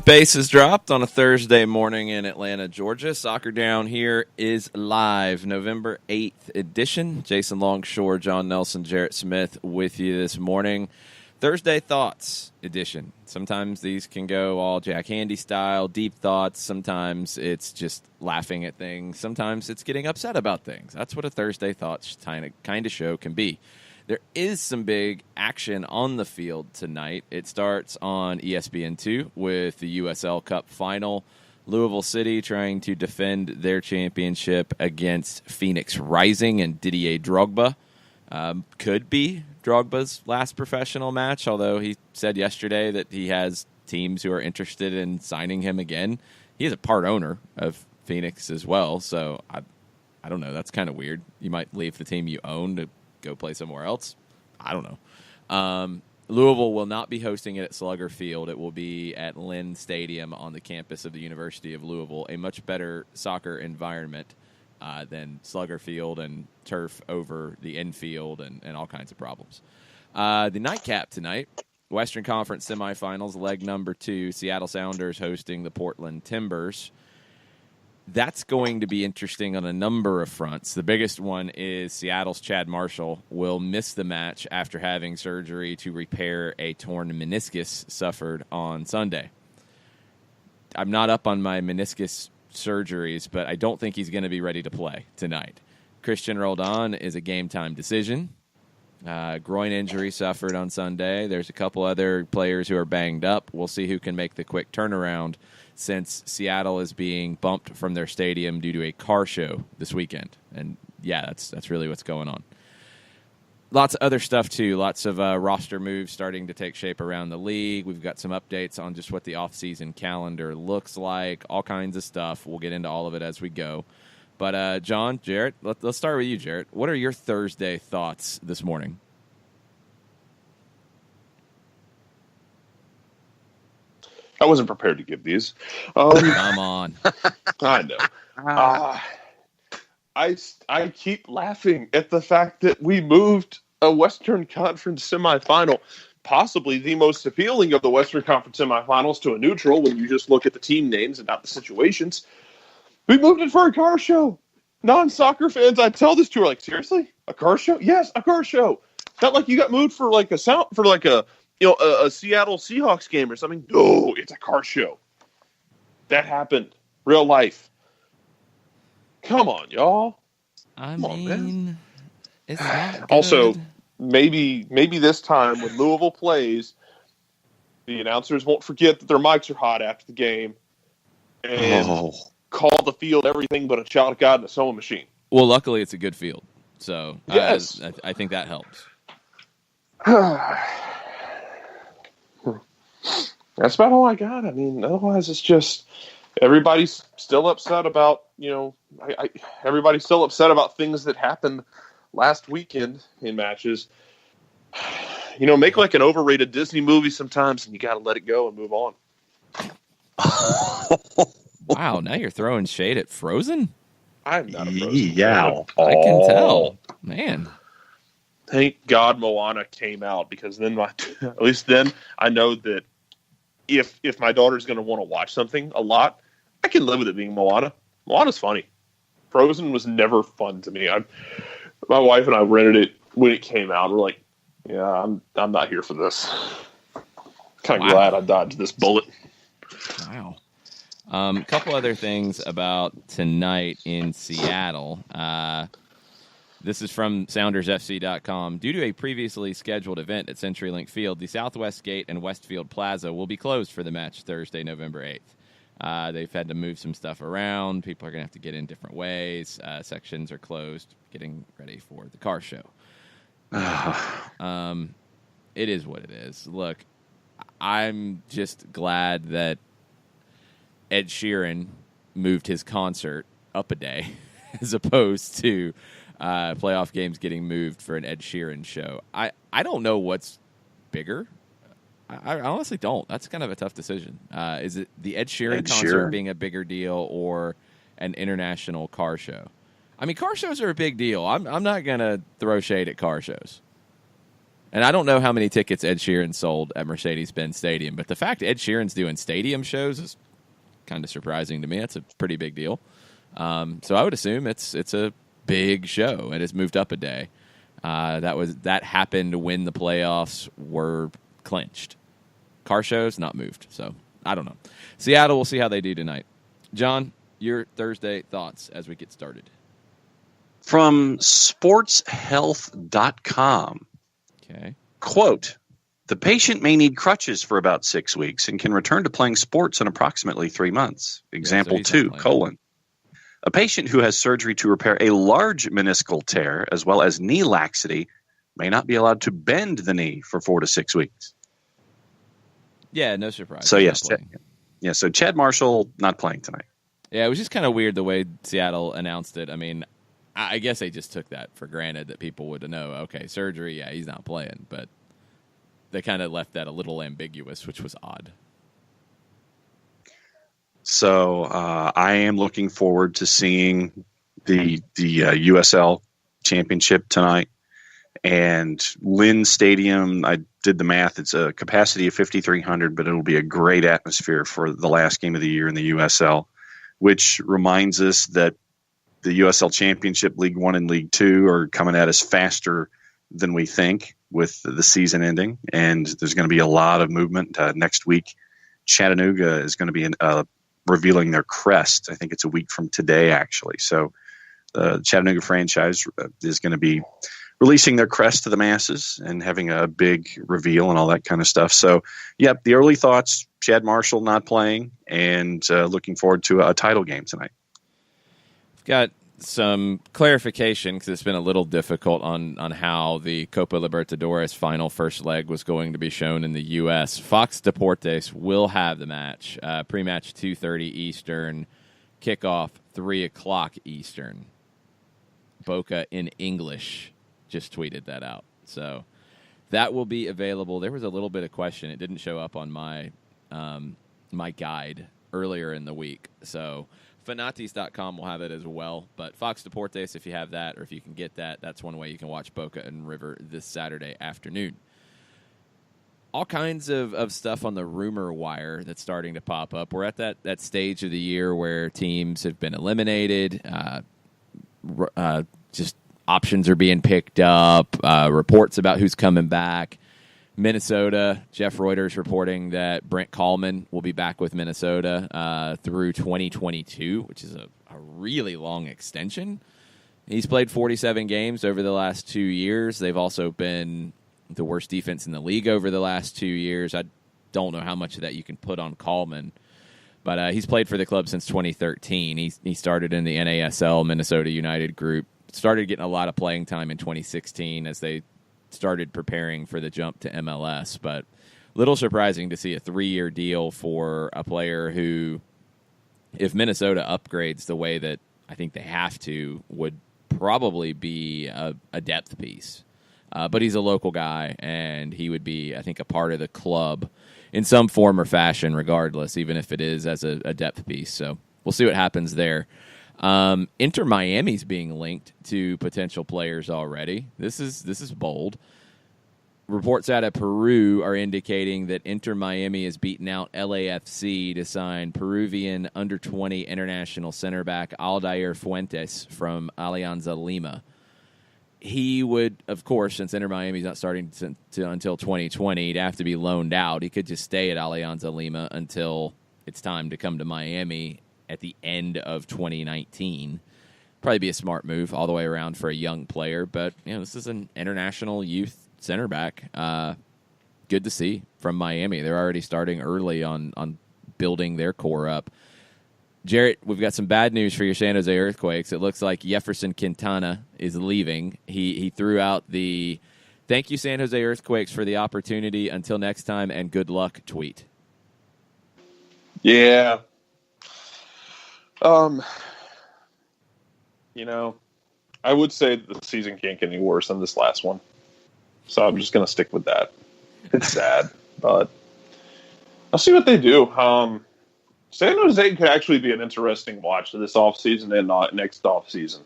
Bases dropped on a Thursday morning in Atlanta, Georgia. Soccer Down here is live, November 8th edition. Jason Longshore, John Nelson, Jarrett Smith with you this morning. Thursday Thoughts edition. Sometimes these can go all Jack Handy style, deep thoughts. Sometimes it's just laughing at things. Sometimes it's getting upset about things. That's what a Thursday Thoughts kind of show can be. There is some big action on the field tonight. It starts on ESPN2 with the USL Cup final. Louisville City trying to defend their championship against Phoenix Rising and Didier Drogba. Could be Drogba's last professional match, although he said yesterday that he has teams who are interested in signing him again. He is a part owner of Phoenix as well, so I don't know. That's kind of weird. You might leave the team you own to go play somewhere else. I don't know. Louisville will not be hosting it at Slugger Field. It will be at Lynn Stadium on the campus of the University of Louisville, a much better soccer environment than Slugger Field and turf over the infield and all kinds of problems. The nightcap tonight, Western Conference semifinals, leg number 2, Seattle Sounders hosting the Portland Timbers. That's going to be interesting on a number of fronts. The biggest one is Seattle's Chad Marshall will miss the match after having surgery to repair a torn meniscus suffered on Sunday. I'm not up on my meniscus surgeries, but I don't think he's going to be ready to play tonight. Christian Roldan is a game-time decision. Groin injury suffered on Sunday. There's a couple other players who are banged up. We'll see who can make the quick turnaround since Seattle is being bumped from their stadium due to a car show this weekend. And, yeah, that's really what's going on. Lots of other stuff, too. Lots of roster moves starting to take shape around the league. We've got some updates on just what the off-season calendar looks like, all kinds of stuff. We'll get into all of it as we go. But, John, Jarrett, let's start with you, Jarrett. What are your Thursday thoughts this morning? I wasn't prepared to give these. Come on. I know. I keep laughing at the fact that we moved a Western Conference semifinal, possibly the most appealing of the Western Conference semifinals, to a neutral when you just look at the team names and not the situations. We moved it for a car show. Non-soccer fans, I tell this to her, like, seriously? A car show? Yes, a car show. Not like you got moved for like a Seattle Seahawks game or something. No, it's a car show. That happened. Real life. Come on, y'all. Come on, man. It's not good. Also, maybe this time when Louisville plays, the announcers won't forget that their mics are hot after the game and call the field everything but a child of God and a sewing machine. Well, luckily it's a good field. So yes. I think that helps. That's about all I got. I mean, otherwise it's just everybody's still upset about, everybody's still upset about things that happened last weekend in matches. Make like an overrated Disney movie sometimes and you got to let it go and move on. Wow, now you're throwing shade at Frozen? I'm not a Frozen fan. I can tell. Man. Thank God Moana came out, because then at least then I know that if my daughter's going to want to watch something a lot, I can live with it being Moana. Moana's funny. Frozen was never fun to me. My wife and I rented it when it came out. We're like, yeah, I'm not here for this. Kind of glad I dodged this bullet. Wow. A couple other things about tonight in Seattle. This is from SoundersFC.com. Due to a previously scheduled event at CenturyLink Field, the Southwest Gate and Westfield Plaza will be closed for the match Thursday, November 8th. They've had to move some stuff around. People are going to have to get in different ways. Sections are closed, getting ready for the car show. It is what it is. Look, I'm just glad that Ed Sheeran moved his concert up a day as opposed to playoff games getting moved for an Ed Sheeran show. I don't know what's bigger. I honestly don't. That's kind of a tough decision. Is it the Ed Sheeran concert being a bigger deal or an international car show? I mean, car shows are a big deal. I'm not going to throw shade at car shows. And I don't know how many tickets Ed Sheeran sold at Mercedes-Benz Stadium, but the fact Ed Sheeran's doing stadium shows is kind of surprising to me. That's a pretty big deal. So I would assume it's a big show, and it's moved up a day. That happened when the playoffs were clinched. Car shows not moved, so I don't know. Seattle, we'll see how they do tonight. John, your Thursday thoughts as we get started. From sportshealth.com. Okay. Quote, the patient may need crutches for about 6 weeks and can return to playing sports in approximately 3 months. Example 2, colon. A patient who has surgery to repair a large meniscal tear as well as knee laxity may not be allowed to bend the knee for 4 to 6 weeks. Yeah, no surprise. So, yes. So Chad Marshall not playing tonight. Yeah, it was just kind of weird the way Seattle announced it. I mean, I guess they just took that for granted that people would know, okay, surgery, yeah, he's not playing. But they kind of left that a little ambiguous, which was odd. So I am looking forward to seeing the USL Championship tonight. And Lynn Stadium, I did the math. It's a capacity of 5,300, but it'll be a great atmosphere for the last game of the year in the USL, which reminds us that the USL Championship, League One and League Two, are coming at us faster than we think with the season ending. And there's going to be a lot of movement next week. Chattanooga is going to be revealing their crest. I think it's a week from today, actually. So the Chattanooga franchise is going to be releasing their crest to the masses and having a big reveal and all that kind of stuff. So, yep, the early thoughts, Chad Marshall not playing, and looking forward to a title game tonight. Got some clarification because it's been a little difficult on how the Copa Libertadores final first leg was going to be shown in the U.S. Fox Deportes will have the match, pre-match 2:30 Eastern, kickoff 3 o'clock Eastern. Boca in English just tweeted that out. So that will be available. There was a little bit of question. It didn't show up on my my guide earlier in the week. So Fanatis.com will have it as well. But Fox Deportes, if you have that or if you can get that, that's one way you can watch Boca and River this Saturday afternoon. All kinds of stuff on the rumor wire that's starting to pop up. We're at that stage of the year where teams have been eliminated. Just options are being picked up, reports about who's coming back. Minnesota, Jeff Reuters reporting that Brent Kallman will be back with Minnesota through 2022, which is a really long extension. He's played 47 games over the last 2 years. They've also been the worst defense in the league over the last 2 years. I don't know how much of that you can put on Kallman, but he's played for the club since 2013. He started in the NASL Minnesota United group. Started getting a lot of playing time in 2016 as they started preparing for the jump to MLS. But a little surprising to see a 3-year deal for a player who, if Minnesota upgrades the way that I think they have to, would probably be a depth piece. But he's a local guy, and he would be, I think, a part of the club in some form or fashion regardless, even if it is as a depth piece. So we'll see what happens there. Inter Miami's being linked to potential players already. This is bold. Reports out of Peru are indicating that Inter Miami has beaten out LAFC to sign Peruvian under-20 international center back Aldair Fuentes from Alianza Lima. He would, of course, since Inter Miami's not starting until 2020, he'd have to be loaned out. He could just stay at Alianza Lima until it's time to come to Miami at the end of 2019. Probably be a smart move all the way around for a young player, but this is an international youth center back. Good to see from Miami. They're already starting early on building their core up. Jarrett, we've got some bad news for your San Jose Earthquakes. It looks like Jefferson Quintana is leaving. He threw out the "Thank you, San Jose Earthquakes, for the opportunity. Until next time, and good luck" tweet. Yeah. I would say the season can't get any worse than this last one. So I'm just going to stick with that. It's sad, but I'll see what they do. San Jose could actually be an interesting watch this offseason and not next offseason.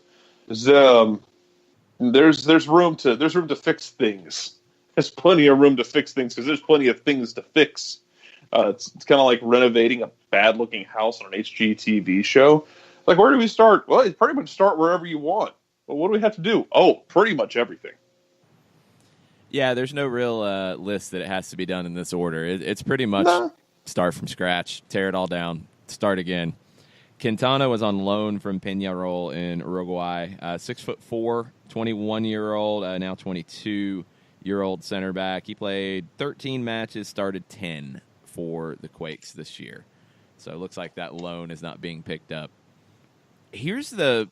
There's room to fix things There's plenty of room to fix things because there's plenty of things to fix. It's kind of like renovating a bad-looking house on an HGTV show. Like, where do we start? Well, you pretty much start wherever you want. Well, what do we have to do? Oh, pretty much everything. Yeah, there's no real list that it has to be done in this order. It's pretty much start from scratch, tear it all down, start again. Quintana was on loan from Peñarol in Uruguay. 6'4", 21-year-old, now 22-year-old center back. He played 13 matches, started 10 for the Quakes this year. So it looks like that loan is not being picked up. Here's the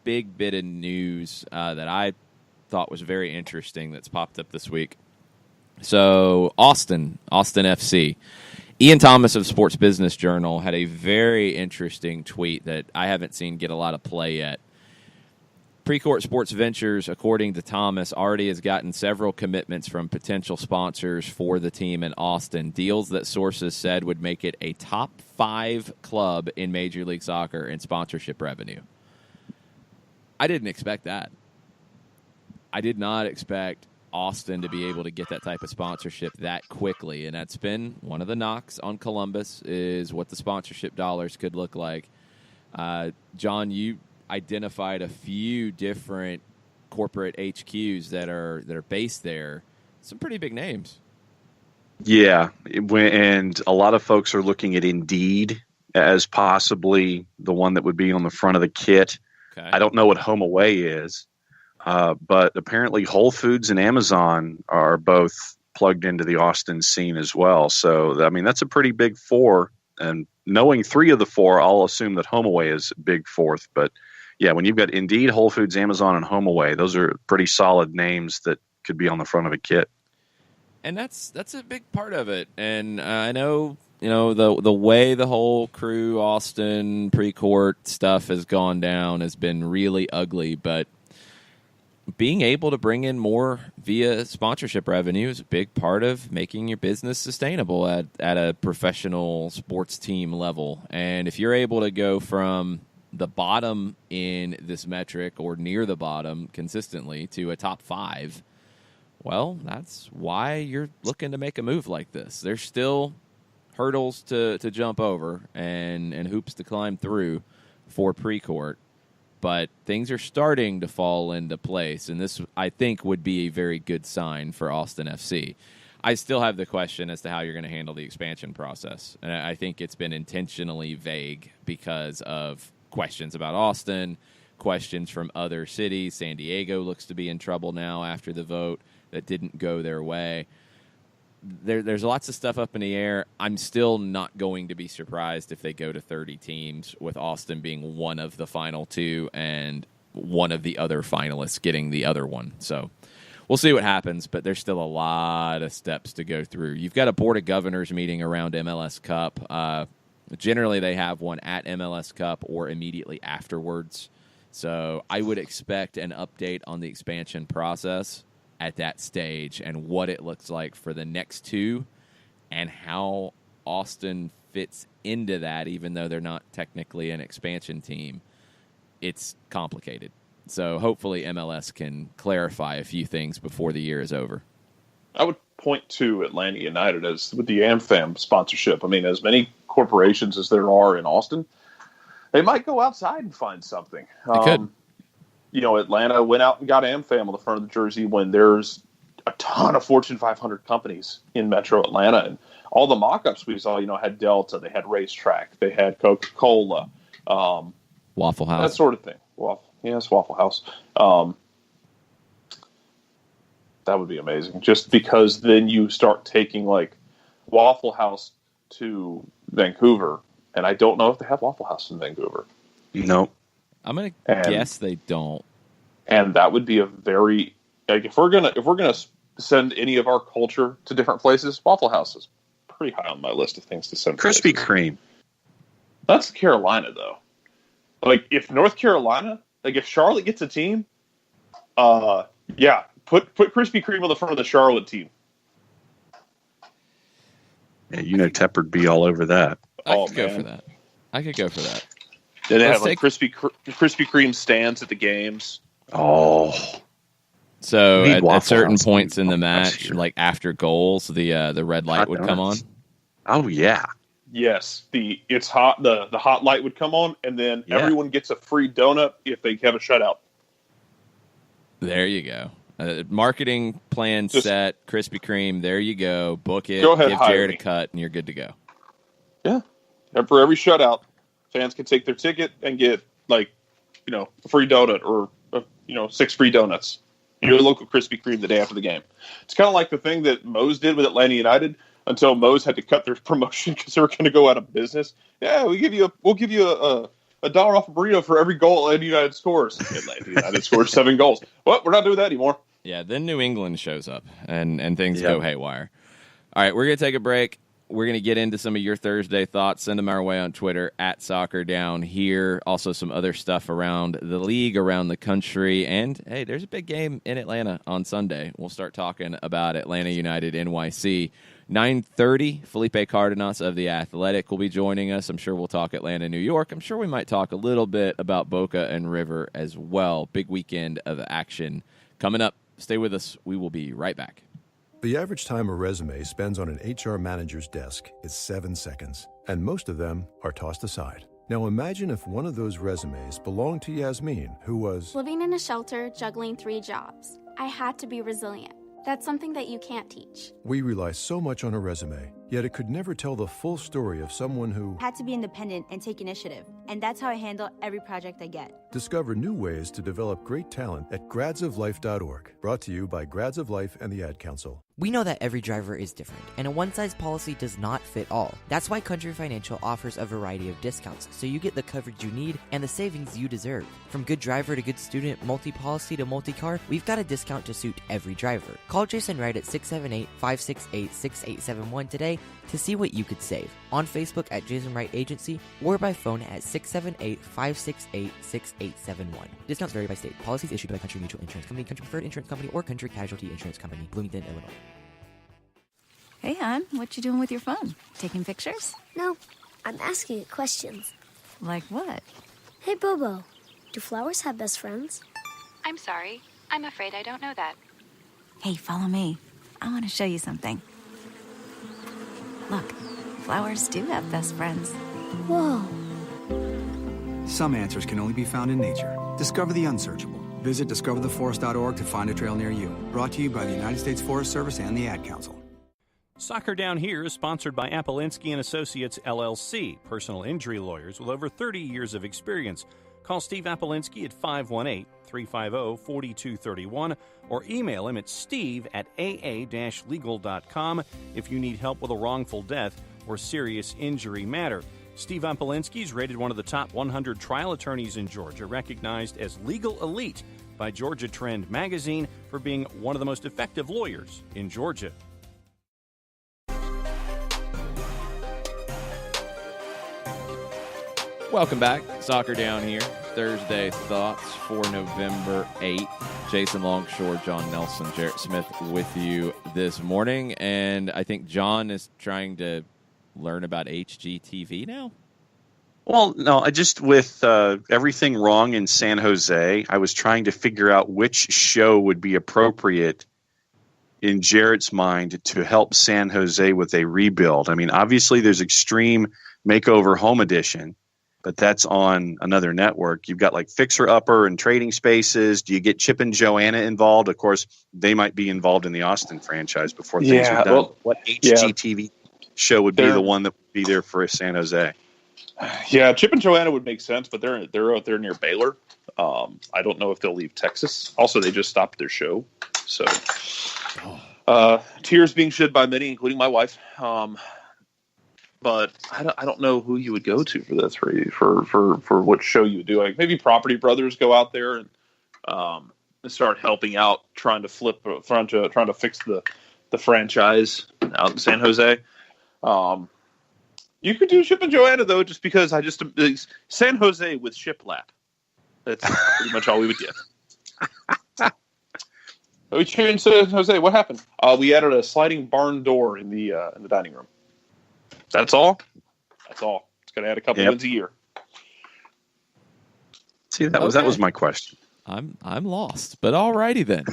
big bit of news that I thought was very interesting that's popped up this week. So Austin FC. Ian Thomas of Sports Business Journal had a very interesting tweet that I haven't seen get a lot of play yet. Precourt Sports Ventures, according to Thomas, already has gotten several commitments from potential sponsors for the team in Austin, deals that sources said would make it a top 5 club in Major League Soccer in sponsorship revenue. I didn't expect that. I did not expect Austin to be able to get that type of sponsorship that quickly, and that's been one of the knocks on Columbus is what the sponsorship dollars could look like. John, you identified a few different corporate HQs that are based there. Some pretty big names. Yeah, and a lot of folks are looking at Indeed as possibly the one that would be on the front of the kit. Okay. I don't know what home away is. But apparently Whole Foods and Amazon are both plugged into the Austin scene as well. So, I mean, that's a pretty big 4. And knowing 3 of the 4, I'll assume that Home Away is a big 4th. But, yeah, when you've got Indeed, Whole Foods, Amazon, and Home Away, those are pretty solid names that could be on the front of a kit. And that's a big part of it. And I know, the way the whole Crew, Austin, Precourt stuff has gone down has been really ugly, but being able to bring in more via sponsorship revenue is a big part of making your business sustainable at a professional sports team level. And if you're able to go from the bottom in this metric or near the bottom consistently to a top 5, well, that's why you're looking to make a move like this. There's still hurdles to jump over and hoops to climb through for Precourt. But things are starting to fall into place, and this, I think, would be a very good sign for Austin FC. I still have the question as to how you're going to handle the expansion process, and I think it's been intentionally vague because of questions about Austin, questions from other cities. San Diego looks to be in trouble now after the vote that didn't go their way. There's lots of stuff up in the air. I'm still not going to be surprised if they go to 30 teams, with Austin being one of the final 2 and one of the other finalists getting the other one. So we'll see what happens, but there's still a lot of steps to go through. You've got a Board of Governors meeting around MLS Cup. Generally, they have one at MLS Cup or immediately afterwards. So I would expect an update on the expansion process at that stage and what it looks like for the next 2 and how Austin fits into that, even though they're not technically an expansion team. It's complicated. So hopefully MLS can clarify a few things before the year is over. I would point to Atlanta United as with the AmFam sponsorship. I mean, as many corporations as there are in Austin, they might go outside and find something. They could. Atlanta went out and got AmFam on the front of the jersey when there's a ton of Fortune 500 companies in Metro Atlanta. And all the mock-ups we saw, had Delta, they had Racetrack, they had Coca-Cola. Waffle House. That sort of thing. Waffle House. That would be amazing. Just because then you start taking, like, Waffle House to Vancouver, and I don't know if they have Waffle House in Vancouver. No. I'm going to guess they don't. And that would be a very, like, if we're gonna send any of our culture to different places, Waffle House is pretty high on my list of things to send. Krispy places. Kreme. That's Carolina, though. Like, if North Carolina, like, if Charlotte gets a team, put Krispy Kreme on the front of the Charlotte team. Yeah, Tepper'd be all over that. I could go for that. Then they have like Krispy Kreme stands at the games. Oh, So Need at Waffle certain House. points in the Waffle House match, here. like after goals, the red light Hot would come on. donuts. Oh yeah. Yes, it's hot. The hot light would come on, and then Yeah. everyone gets a free donut if they have a shutout. There you go. Marketing plan Just- set. Krispy Kreme. There you go. Book it. Go ahead, Give hire Jared a me. cut, and you're good to go. Yeah, and for every shutout, fans can take their ticket and get a free donut or 6 free donuts. Your local Krispy Kreme the day after the game. It's kind of like the thing that Moe's did with Atlanta United until Moe's had to cut their promotion because they were going to go out of business. Yeah, we'll give you $1 off a burrito for every goal Atlanta United scores. Atlanta United scores 7 goals. Well, we're not doing that anymore. Yeah, then New England shows up, and things Yeah. go haywire. All right, we're going to take a break. We're going to get into some of your Thursday thoughts. Send them our way on Twitter, @SoccerDownHere. Also some other stuff around the league, around the country. And, hey, there's a big game in Atlanta on Sunday. We'll start talking about Atlanta United NYC. 9:30, Felipe Cardenas of The Athletic will be joining us. I'm sure we'll talk Atlanta, New York. I'm sure we might talk a little bit about Boca and River as well. Big weekend of action coming up. Stay with us. We will be right back. The average time a resume spends on an HR manager's desk is 7 seconds, and most of them are tossed aside. Now imagine if one of those resumes belonged to Yasmin, who was Living in a shelter, juggling 3 jobs. I had to be resilient. That's something that you can't teach. We rely so much on a resume, yet it could never tell the full story of someone who Had to be independent and take initiative, and that's how I handle every project I get. discover new ways to develop great talent at gradsoflife.org. Brought to you by Grads of Life and the Ad Council. We know that every driver is different, and a one-size policy does not fit all. That's why Country Financial offers a variety of discounts, so you get the coverage you need and the savings you deserve. From good driver to good student, multi-policy to multi-car, we've got a discount to suit every driver. Call Jason Wright at 678-568-6871 today to see what you could save. On Facebook at Jason Wright Agency or by phone at 678-568-6871. Discounts vary by state. Policies issued by Country Mutual Insurance Company, Country Preferred Insurance Company, or Country Casualty Insurance Company, Bloomington, Illinois. Hey, hon, what you doing with your phone? Taking pictures? No, I'm asking it questions. Like what? Hey, Bobo, do flowers have best friends? I'm sorry. I'm afraid I don't know that. Hey, follow me. I want to show you something. Look, flowers do have best friends. Whoa. Some answers can only be found in nature. Discover the unsearchable. Visit discovertheforest.org to find a trail near you. Brought to you by the United States Forest Service and the Ad Council. Soccer Down Here is sponsored by Appolinsky & Associates, LLC, personal injury lawyers with over 30 years of experience. Call Steve Appolinsky at 518-350-4231 or email him at steve@aa-legal.com if you need help with a wrongful death or serious injury matter. Steve Appolinsky is rated one of the top 100 trial attorneys in Georgia, recognized as Legal Elite by Georgia Trend magazine for being one of the most effective lawyers in Georgia. Welcome back. Soccer Down Here. Thursday thoughts for November 8th. Jason Longshore, John Nelson, Jarrett Smith with you this morning. And I think John is trying to learn about HGTV now. Well, no, I just with everything wrong in San Jose, I was trying to figure out which show would be appropriate in Jarrett's mind to help San Jose with a rebuild. I mean, obviously there's Extreme Makeover Home Edition, but that's on another network. You've got like Fixer Upper and Trading Spaces. Do you get Chip and Joanna involved? Of course, they might be involved in the Austin franchise before things are done. Well, what HGTV show would be the one that would be there for San Jose? Yeah, Chip and Joanna would make sense, but they're out there near Baylor. I don't know if they'll leave Texas. Also, they just stopped their show. So, tears being shed by many, including my wife. But I don't know who you would go to for this, for what show you would do. Like maybe Property Brothers go out there and start helping out, trying to fix the franchise out in San Jose. You could do Chip and Joanna though, just because San Jose with shiplap. That's pretty much all we would get. We changed San Jose. What happened? We added a sliding barn door in the dining room. That's all. That's all. It's going to add a couple wins a year. See, that was my question. I'm lost, but all righty then.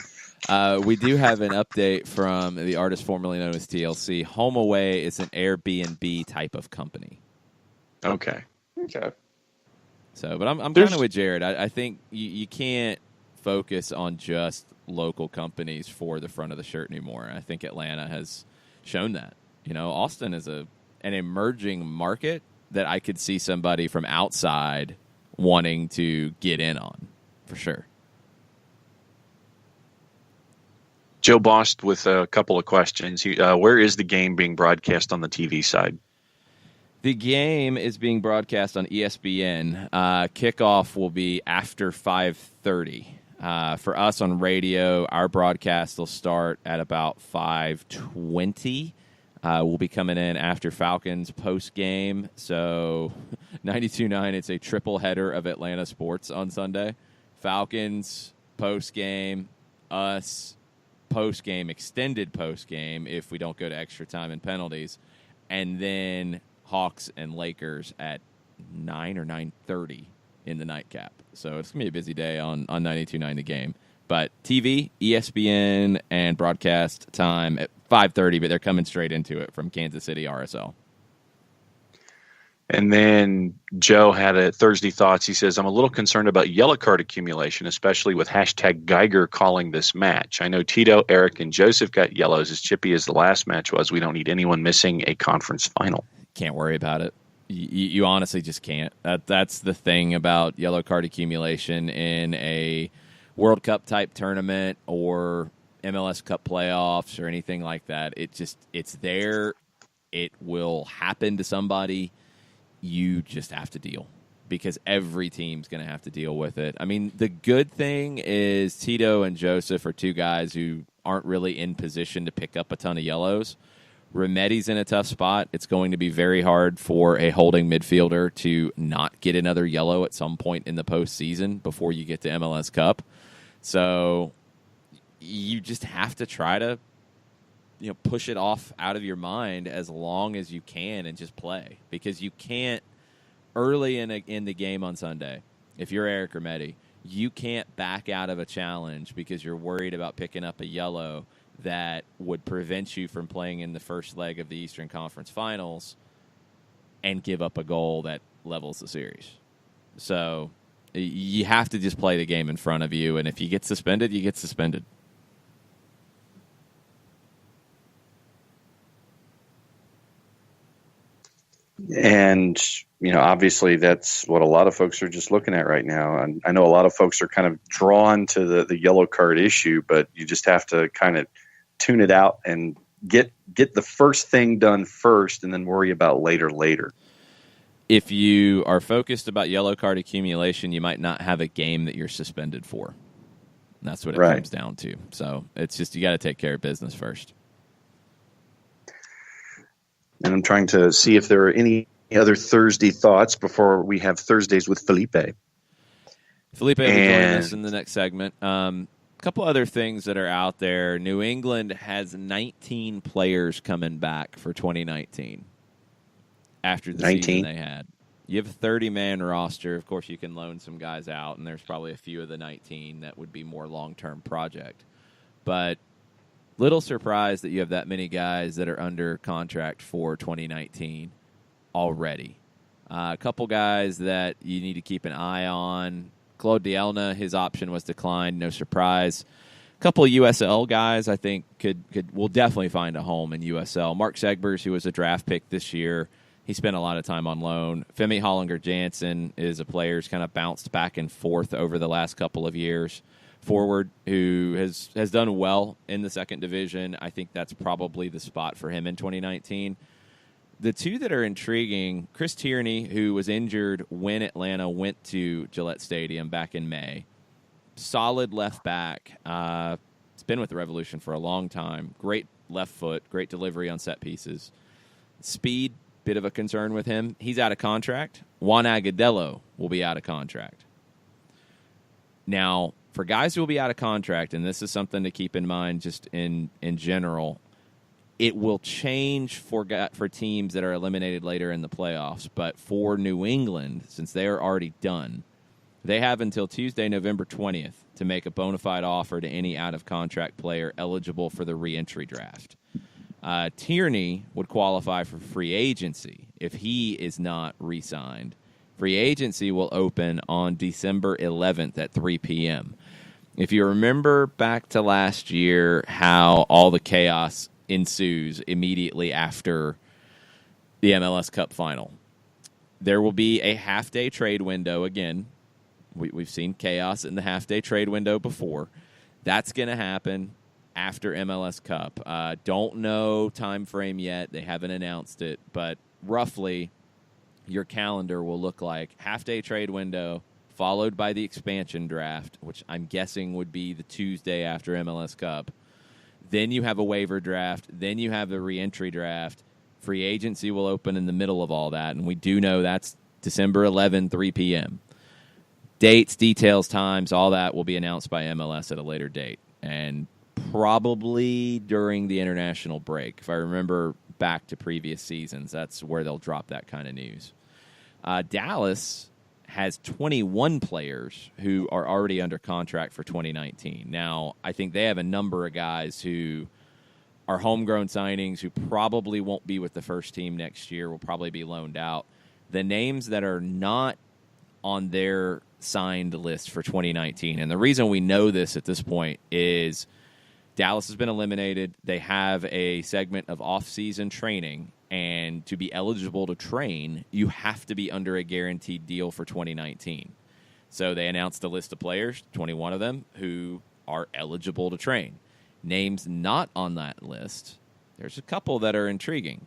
We do have an update from the artist formerly known as TLC. Home Away is an Airbnb type of company. Okay. So, but I'm kind of with Jared. I think you can't focus on just local companies for the front of the shirt anymore. I think Atlanta has shown that. Austin is an emerging market that I could see somebody from outside wanting to get in on, for sure. Joe Bost with a couple of questions. Where is the game being broadcast on the TV side? The game is being broadcast on ESPN. Kickoff will be after 5:30. For us on radio, our broadcast will start at about 5:20. We'll be coming in after Falcons post-game. So 92.9, it's a triple header of Atlanta sports on Sunday. Falcons post-game, us post-game, extended post-game if we don't go to extra time and penalties, and then Hawks and Lakers at 9 or 9:30 in the nightcap. So it's going to be a busy day on 92.9 The Game. But TV, ESPN, and broadcast time at 5:30, but they're coming straight into it from Kansas City RSL. And then Joe had a Thursday thoughts. He says, I'm a little concerned about yellow card accumulation, especially with #Geiger calling this match. I know Tito, Eric, and Joseph got yellows as chippy as the last match was. We don't need anyone missing a conference final. Can't worry about it. You honestly just can't. That's the thing about yellow card accumulation in a World Cup type tournament or MLS Cup playoffs or anything like that. It's there. It will happen to somebody. You just have to deal because every team's going to have to deal with it. I mean, the good thing is Tito and Joseph are two guys who aren't really in position to pick up a ton of yellows. Remedi's in a tough spot. It's going to be very hard for a holding midfielder to not get another yellow at some point in the postseason before you get to MLS Cup. So you just have to try to push it off out of your mind as long as you can and just play. Because you can't, early in the game on Sunday, if you're Eric Remedi, you can't back out of a challenge because you're worried about picking up a yellow that would prevent you from playing in the first leg of the Eastern Conference Finals and give up a goal that levels the series. So you have to just play the game in front of you, and if you get suspended, you get suspended. And, obviously that's what a lot of folks are just looking at right now. And I know a lot of folks are kind of drawn to the yellow card issue, but you just have to kind of tune it out and get the first thing done first and then worry about later. If you are focused about yellow card accumulation, you might not have a game that you're suspended for. That's what it comes down to. So it's just you got to take care of business first. And I'm trying to see if there are any other Thursday thoughts before we have Thursdays with Felipe. Felipe will join us in the next segment. Couple other things that are out there. New England has 19 players coming back for 2019 after the season they had. You have a 30-man roster. Of course, you can loan some guys out, and there's probably a few of the 19 that would be more long-term project. But little surprised that you have that many guys that are under contract for 2019 already. A couple guys that you need to keep an eye on. Claude Dielna, his option was declined. No surprise. A couple of USL guys I think will definitely find a home in USL. Mark Segbers, who was a draft pick this year, he spent a lot of time on loan. Femi Hollinger-Jansen is a player who's kind of bounced back and forth over the last couple of years. Forward who has done well in the second division. I think that's probably the spot for him in 2019. The two that are intriguing, Chris Tierney, who was injured when Atlanta went to Gillette Stadium back in May. Solid left back. It's been with the Revolution for a long time. Great left foot, great delivery on set pieces. Speed, bit of a concern with him. He's out of contract. Juan Agudelo will be out of contract. Now, for guys who will be out of contract, and this is something to keep in mind just in general, it will change for teams that are eliminated later in the playoffs. But for New England, since they are already done, They have until Tuesday, November 20th, to make a bona fide offer to any out-of-contract player eligible for the re-entry draft. Tierney would qualify for free agency if he is not re-signed. Free agency will open on December 11th at 3 p.m. If you remember back to last year how all the chaos ensues immediately after the MLS Cup final, there will be a half-day trade window again. We've seen chaos in the half-day trade window before. That's going to happen after MLS Cup. Don't know time frame yet. They haven't announced it, but roughly your calendar will look like half-day trade window followed by the expansion draft, which I'm guessing would be the Tuesday after MLS Cup. Then you have a waiver draft. Then you have the re-entry draft. Free agency will open in the middle of all that, and we do know that's December 11, 3 p.m. Dates, details, times, all that will be announced by MLS at a later date, and probably during the international break. If I remember back to previous seasons, that's where they'll drop that kind of news. Dallas has 21 players who are already under contract for 2019. Now, I think they have a number of guys who are homegrown signings who probably won't be with the first team next year, will probably be loaned out. The names that are not on their signed list for 2019, and the reason we know this at this point is Dallas has been eliminated. They have a segment of off-season training, and to be eligible to train, you have to be under a guaranteed deal for 2019. So they announced a list of players, 21 of them, who are eligible to train. Names not on that list, there's a couple that are intriguing.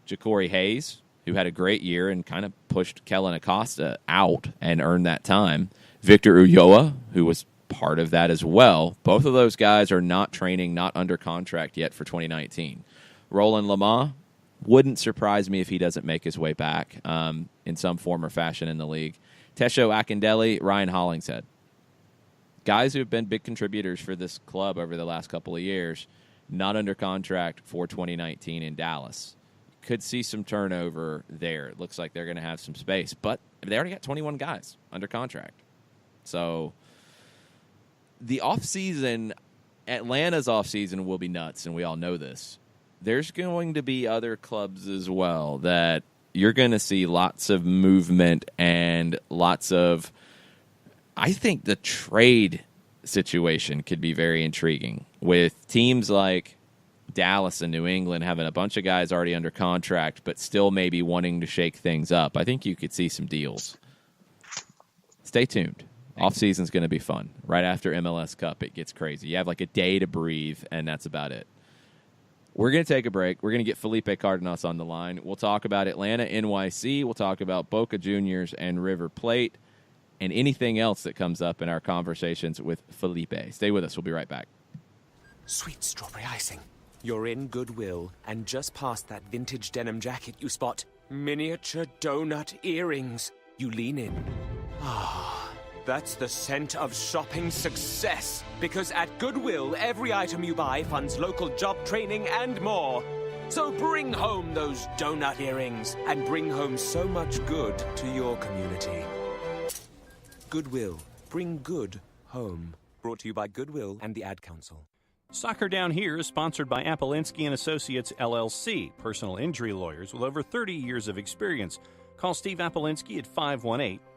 Ja'Cory Hayes, who had a great year and kind of pushed Kellen Acosta out and earned that time. Victor Ulloa, who was part of that as well. Both of those guys are not training, not under contract yet for 2019. Roland Lamah, wouldn't surprise me if he doesn't make his way back in some form or fashion in the league. Tesho Akindele, Ryan Hollingshead. Guys who have been big contributors for this club over the last couple of years, not under contract for 2019 in Dallas. Could see some turnover there. It looks like they're going to have some space, but they already got 21 guys under contract. So the offseason, Atlanta's offseason will be nuts, and we all know this. There's going to be other clubs as well that you're going to see lots of movement and lots of, I think the trade situation could be very intriguing with teams like Dallas and New England having a bunch of guys already under contract, but still maybe wanting to shake things up. I think you could see some deals. Stay tuned. Off-season's going to be fun. Right after MLS Cup, it gets crazy. You have like a day to breathe, and that's about it. We're going to take a break. We're going to get Felipe Cardenas on the line. We'll talk about Atlanta NYC. We'll talk about Boca Juniors and River Plate and anything else that comes up in our conversations with Felipe. Stay with us. We'll be right back. Sweet strawberry icing. You're in Goodwill, and just past that vintage denim jacket you spot miniature donut earrings. You lean in. Ah, that's the scent of shopping success. Because at Goodwill, every item you buy funds local job training and more. So bring home those donut earrings and bring home so much good to your community. Goodwill. Bring good home. Brought to you by Goodwill and the Ad Council. Soccer Down Here is sponsored by Apolinski & Associates, LLC, personal injury lawyers with over 30 years of experience. Call Steve Apolinski at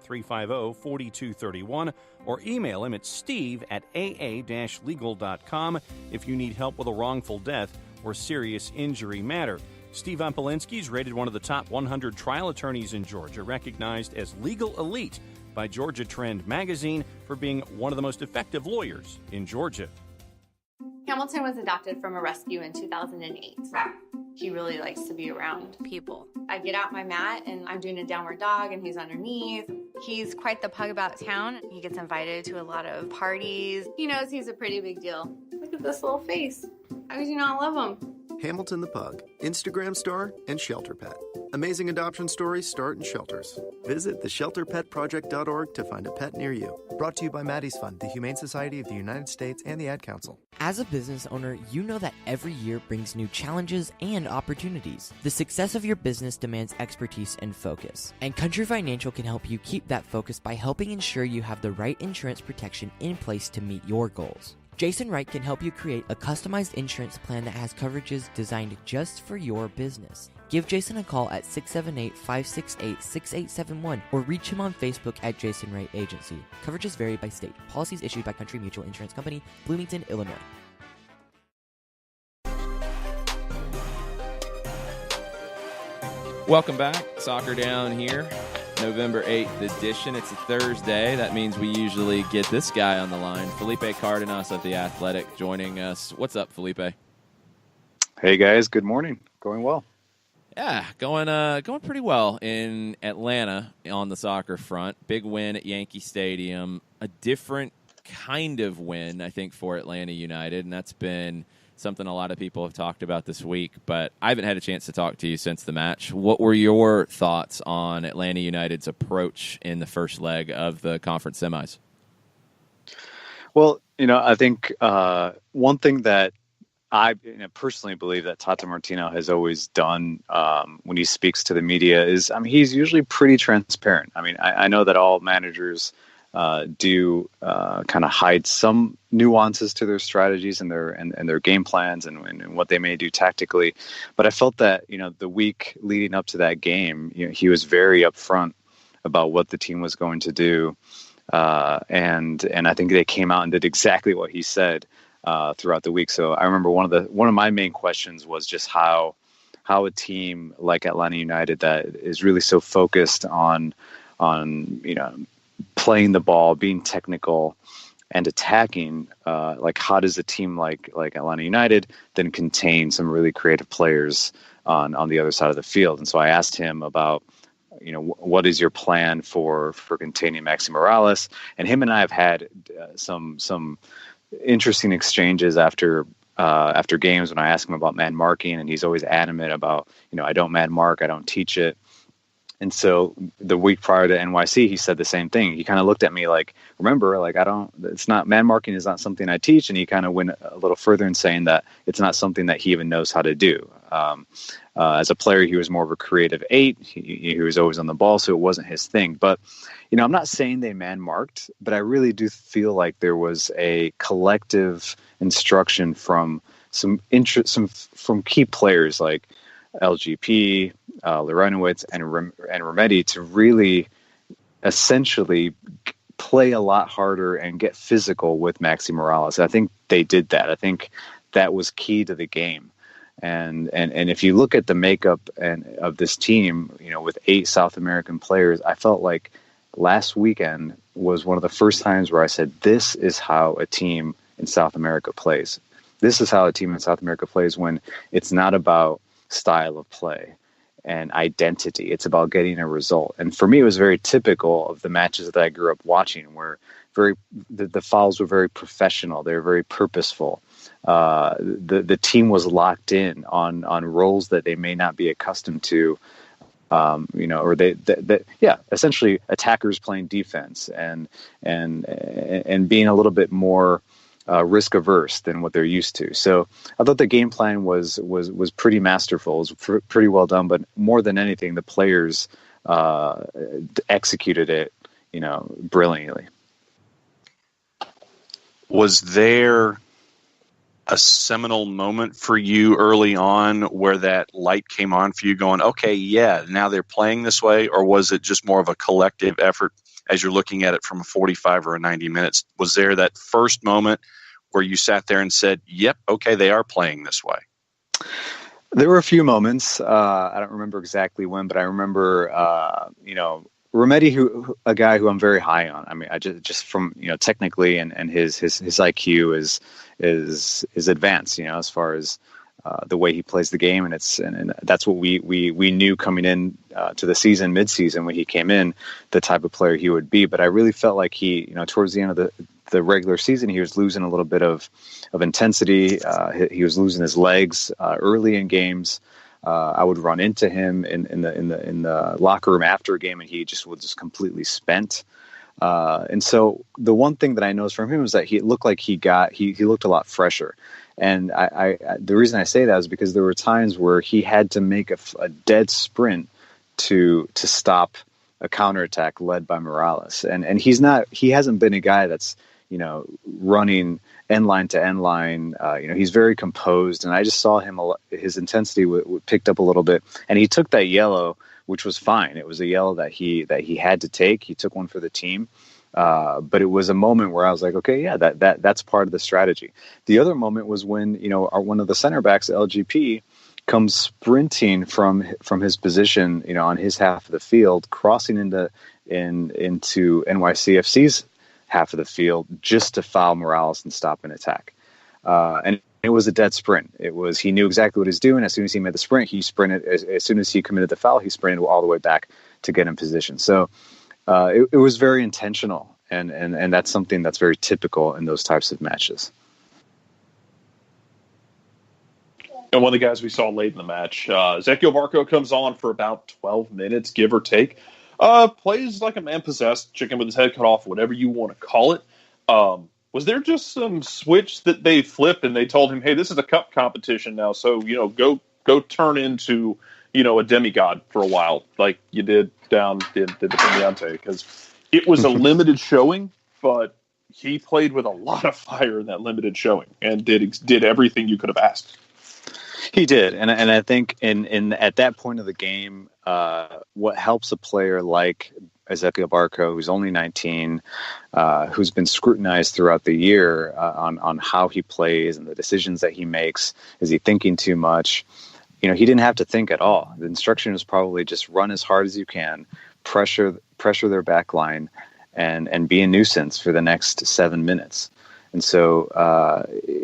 518-350-4231 or email him at steve@aa-legal.com if you need help with a wrongful death or serious injury matter. Steve Apolinski is rated one of the top 100 trial attorneys in Georgia, recognized as Legal Elite by Georgia Trend magazine for being one of the most effective lawyers in Georgia. Hamilton was adopted from a rescue in 2008. He really likes to be around people. I get out my mat and I'm doing a downward dog and he's underneath. He's quite the pug about town. He gets invited to a lot of parties. He knows he's a pretty big deal. Look at this little face. How could you not love him? Hamilton the Pug, Instagram star, and Shelter Pet. Amazing adoption stories start in shelters. Visit theshelterpetproject.org to find a pet near you. Brought to you by Maddie's Fund, the Humane Society of the United States, and the Ad Council. As a business owner, you know that every year brings new challenges and opportunities. The success of your business demands expertise and focus. And Country Financial can help you keep that focus by helping ensure you have the right insurance protection in place to meet your goals. Jason Wright can help you create a customized insurance plan that has coverages designed just for your business. Give Jason a call at 678-568-6871 or reach him on Facebook at Jason Wright Agency. Coverages vary by state. Policies issued by Country Mutual Insurance Company, Bloomington, Illinois. Welcome back. Soccer Down here. November 8th edition. It's a Thursday. That means we usually get this guy on the line. Felipe Cardenas of The Athletic joining us. What's up, Felipe? Hey, guys. Good morning. Going well. Yeah, going pretty well in Atlanta on the soccer front. Big win at Yankee Stadium. A different kind of win, I think, for Atlanta United, and that's been something a lot of people have talked about this week, but I haven't had a chance to talk to you since the match. What were your thoughts on Atlanta United's approach in the first leg of the conference semis? Well, I think one thing that I personally believe that Tata Martino has always done when he speaks to the media is, he's usually pretty transparent. I know that all managers do kind of hide some nuances to their strategies and their game plans and what they may do tactically. But I felt that, the week leading up to that game, he was very upfront about what the team was going to do. And I think they came out and did exactly what he said throughout the week. So I remember one of my main questions was just how a team like Atlanta United that is really so focused on playing the ball, being technical, and attacking, how does a team like Atlanta United then contain some really creative players on the other side of the field? And so I asked him about, what is your plan for containing Maxi Morales? And him and I have had some interesting exchanges after games when I ask him about man marking, and he's always adamant about, I don't man mark, I don't teach it. And so the week prior to NYC, he said the same thing. He kind of looked at me like, remember, it's not, man marking is not something I teach. And he kind of went a little further in saying that it's not something that he even knows how to do. As a player, he was more of a creative 8. He was always on the ball, so it wasn't his thing. But, I'm not saying they man marked, but I really do feel like there was a collective instruction from some key players like LGP, Lorenowitz, and Remedi to really essentially play a lot harder and get physical with Maxi Morales. I think they did that. I think that was key to the game. And if you look at the makeup of this team, with 8 South American players, I felt like last weekend was one of the first times where I said, this is how a team in South America plays. This is how a team in South America plays when it's not about style of play and identity. It's about getting a result. And for me, it was very typical of the matches that I grew up watching, where the fouls were very professional. They were very purposeful. The team was locked in on roles that they may not be accustomed to. Essentially attackers playing defense and being a little bit more risk averse than what they're used to. So I thought the game plan was pretty masterful. It was pretty well done, but more than anything, the players executed it, brilliantly. Was there a seminal moment for you early on where that light came on for you going, okay, yeah, now they're playing this way? Or was it just more of a collective effort as you're looking at it from a 45 or a 90 minutes? Was there that first moment where you sat there and said, yep, okay, they are playing this way? There were a few moments. I don't remember exactly when, but I remember, Remedi, a guy who I'm very high on. I mean, I just from, technically and his IQ is advanced, as far as the way he plays the game, and that's what we knew coming in to the season, mid-season when he came in, the type of player he would be. But I really felt like he, towards the end of the regular season, he was losing a little bit of intensity. He was losing his legs early in games. I would run into him in the locker room after a game, and he just was just completely spent. And so the one thing that I noticed from him was that he looked like he looked a lot fresher. And the reason I say that is because there were times where he had to make a dead sprint to stop a counterattack led by Morales. And he hasn't been a guy that's, running end line to end line. He's very composed, and I just saw his intensity picked up a little bit, and he took that yellow, which was fine. It was a yellow that he had to take. He took one for the team. But it was a moment where I was like, okay, yeah, that's part of the strategy. The other moment was when, one of the center backs, LGP, comes sprinting from his position, on his half of the field, crossing into NYCFC's half of the field just to foul Morales and stop an attack. And it was a dead sprint. He knew exactly what he was doing. As soon as he made the sprint, he sprinted. As soon as he committed the foul, he sprinted all the way back to get in position. So it was very intentional, and that's something that's very typical in those types of matches. And one of the guys we saw late in the match, Ezequiel Barco, comes on for about 12 minutes, give or take. Plays like a man possessed, chicken with his head cut off, whatever you want to call it. Was there just some switch that they flipped and they told him, hey, this is a cup competition now, so, go turn into, a demigod for a while, like you did down in the Defendiente? Because it was a limited showing, but he played with a lot of fire in that limited showing and did everything you could have asked. He did, and I think in at that point of the game, what helps a player like Ezequiel Barco, who's only 19, who's been scrutinized throughout the year on how he plays and the decisions that he makes. Is he thinking too much? He didn't have to think at all. The instruction was probably just run as hard as you can, pressure their back line, and be a nuisance for the next 7 minutes. And so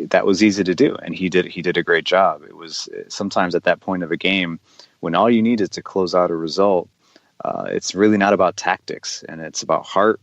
that was easy to do, and he did a great job. It was sometimes at that point of a game when all you need is to close out a result. It's really not about tactics, and it's about heart.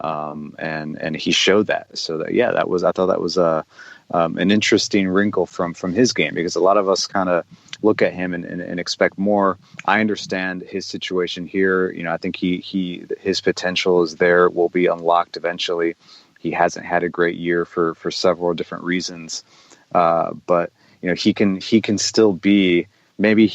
And he showed that. So I thought that was an interesting wrinkle from his game, because a lot of us kind of look at him and expect more. I understand his situation here. I think his potential is there, will be unlocked eventually. He hasn't had a great year for several different reasons, but he can still be. Maybe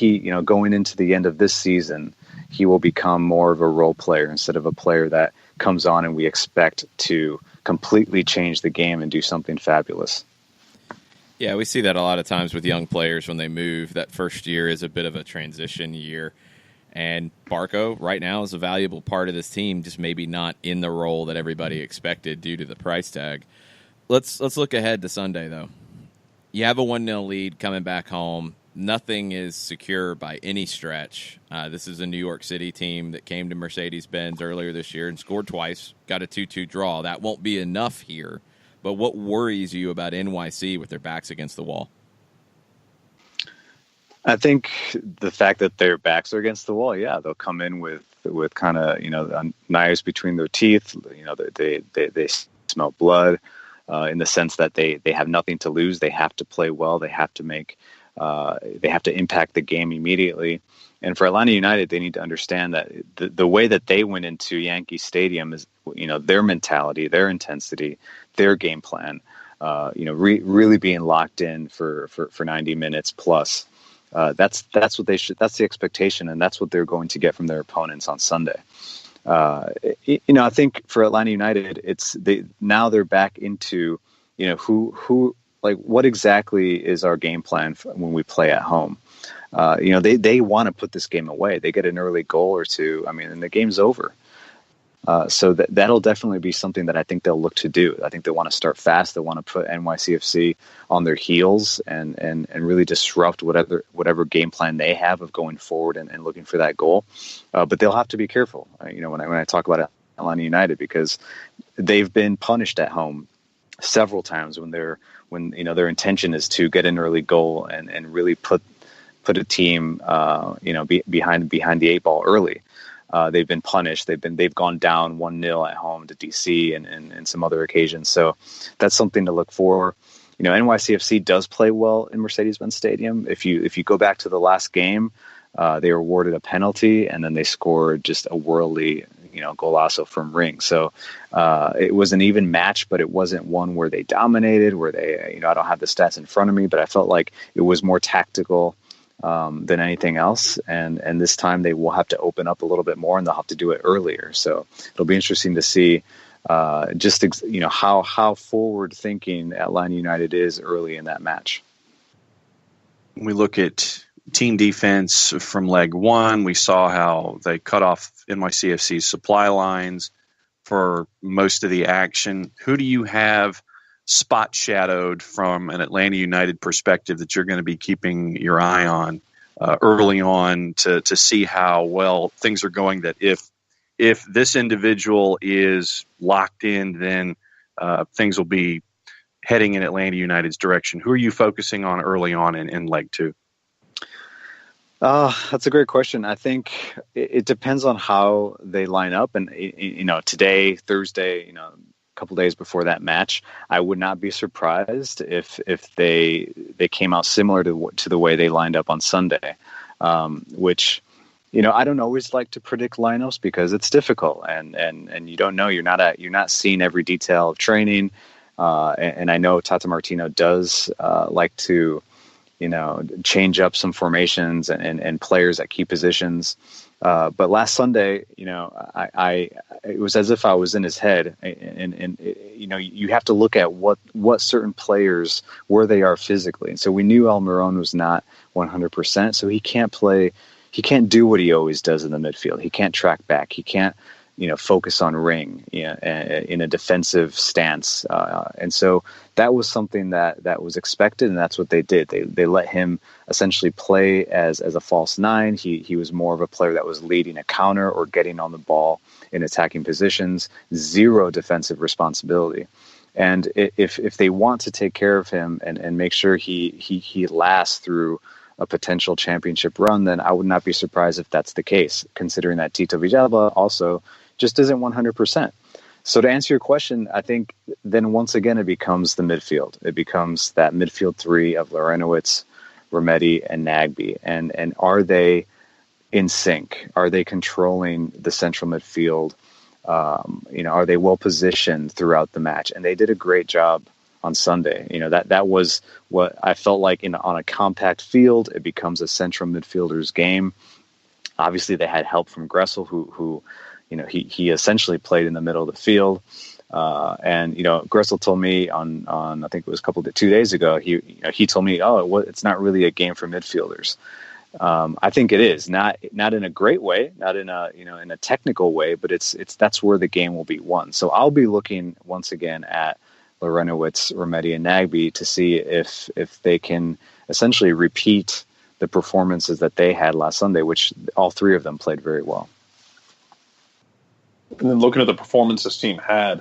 going into the end of this season, he will become more of a role player instead of a player that comes on and we expect to completely change the game and do something fabulous. Yeah, we see that a lot of times with young players when they move. That first year is a bit of a transition year. And Barco right now is a valuable part of this team, just maybe not in the role that everybody expected due to the price tag. Let's look ahead to Sunday, though. You have a 1-0 lead coming back home. Nothing is secure by any stretch. This is a New York City team that came to Mercedes-Benz earlier this year and scored twice, got a 2-2 draw. That won't be enough here. But what worries you about NYC with their backs against the wall? I think the fact that their backs are against the wall, they'll come in with kind of, knives between their teeth. They smell blood in the sense that they have nothing to lose. They have to play well. They have to they have to impact the game immediately. And for Atlanta United, they need to understand that the way that they went into Yankee Stadium is, their mentality, their intensity, their game plan, really being locked in for 90 minutes plus. That's what they should. That's the expectation, and that's what they're going to get from their opponents on Sunday. I think for Atlanta United, now they're back into what exactly is our game plan when we play at home. They want to put this game away. They get an early goal or two, and the game's over. So that'll definitely be something that I think they'll look to do. I think they want to start fast. They want to put NYCFC on their heels and really disrupt whatever game plan they have of going forward and looking for that goal. But they'll have to be careful, when I talk about Atlanta United, because they've been punished at home several times when their intention is to get an early goal and really put a team behind the eight ball early. they've been punished. They've gone down 1-0 at home to DC and some other occasions. So that's something to look for. NYCFC does play well in Mercedes-Benz Stadium. If you go back to the last game, they were awarded a penalty, and then they scored just a worldly, golazo from Ring. So it was an even match, but it wasn't one where they dominated, where they, I don't have the stats in front of me, but I felt like it was more tactical than anything else. And this time they will have to open up a little bit more, and they'll have to do it earlier. So it'll be interesting to see how forward thinking Atlanta United is early in that match. We look at team defense from leg one. We saw how they cut off NYCFC's supply lines for most of the action. Who do you have spot shadowed from an Atlanta United perspective that you're going to be keeping your eye on early on to see how well things are going, that if this individual is locked in, then things will be heading in Atlanta United's direction? Who are you focusing on early on in leg two? That's a great question. I think it depends on how they line up. And, today, Thursday, a couple days before that match, I would not be surprised if they came out similar to the way they lined up on Sunday, which, I don't always like to predict lineups because it's difficult and you don't know. You're not seeing every detail of training. And I know Tata Martino does like to, change up some formations and players at key positions. But last Sunday, it was as if I was in his head, and you have to look at what certain players, where they are physically. And so we knew Almiron was not 100%, so he can't play. He can't do what he always does in the midfield. He can't track back. He can't, focus on Ring in a defensive stance. And so that was something that was expected, and that's what they did. They let him essentially play as a false nine. He was more of a player that was leading a counter or getting on the ball in attacking positions, zero defensive responsibility. And if they want to take care of him and make sure he lasts through a potential championship run, then I would not be surprised if that's the case, considering that Tito Villalba also just isn't 100%. So to answer your question, I think then once again it becomes the midfield. It becomes that midfield three of Lorenowitz, Remedi, and Nagbe. And are they in sync? Are they controlling the central midfield? Are they well positioned throughout the match? And they did a great job on Sunday. That was what I felt like on a compact field. It becomes a central midfielder's game. Obviously, they had help from Gressel, who he essentially played in the middle of the field. And Gressel told me on I think it was 2 days ago. He told me, it's not really a game for midfielders. I think it is not in a great way, not in a in a technical way, but that's where the game will be won. So I'll be looking once again at Lorenowitz, Remedi, and Nagbe to see if they can essentially repeat the performances that they had last Sunday, which all three of them played very well. And then looking at the performance this team had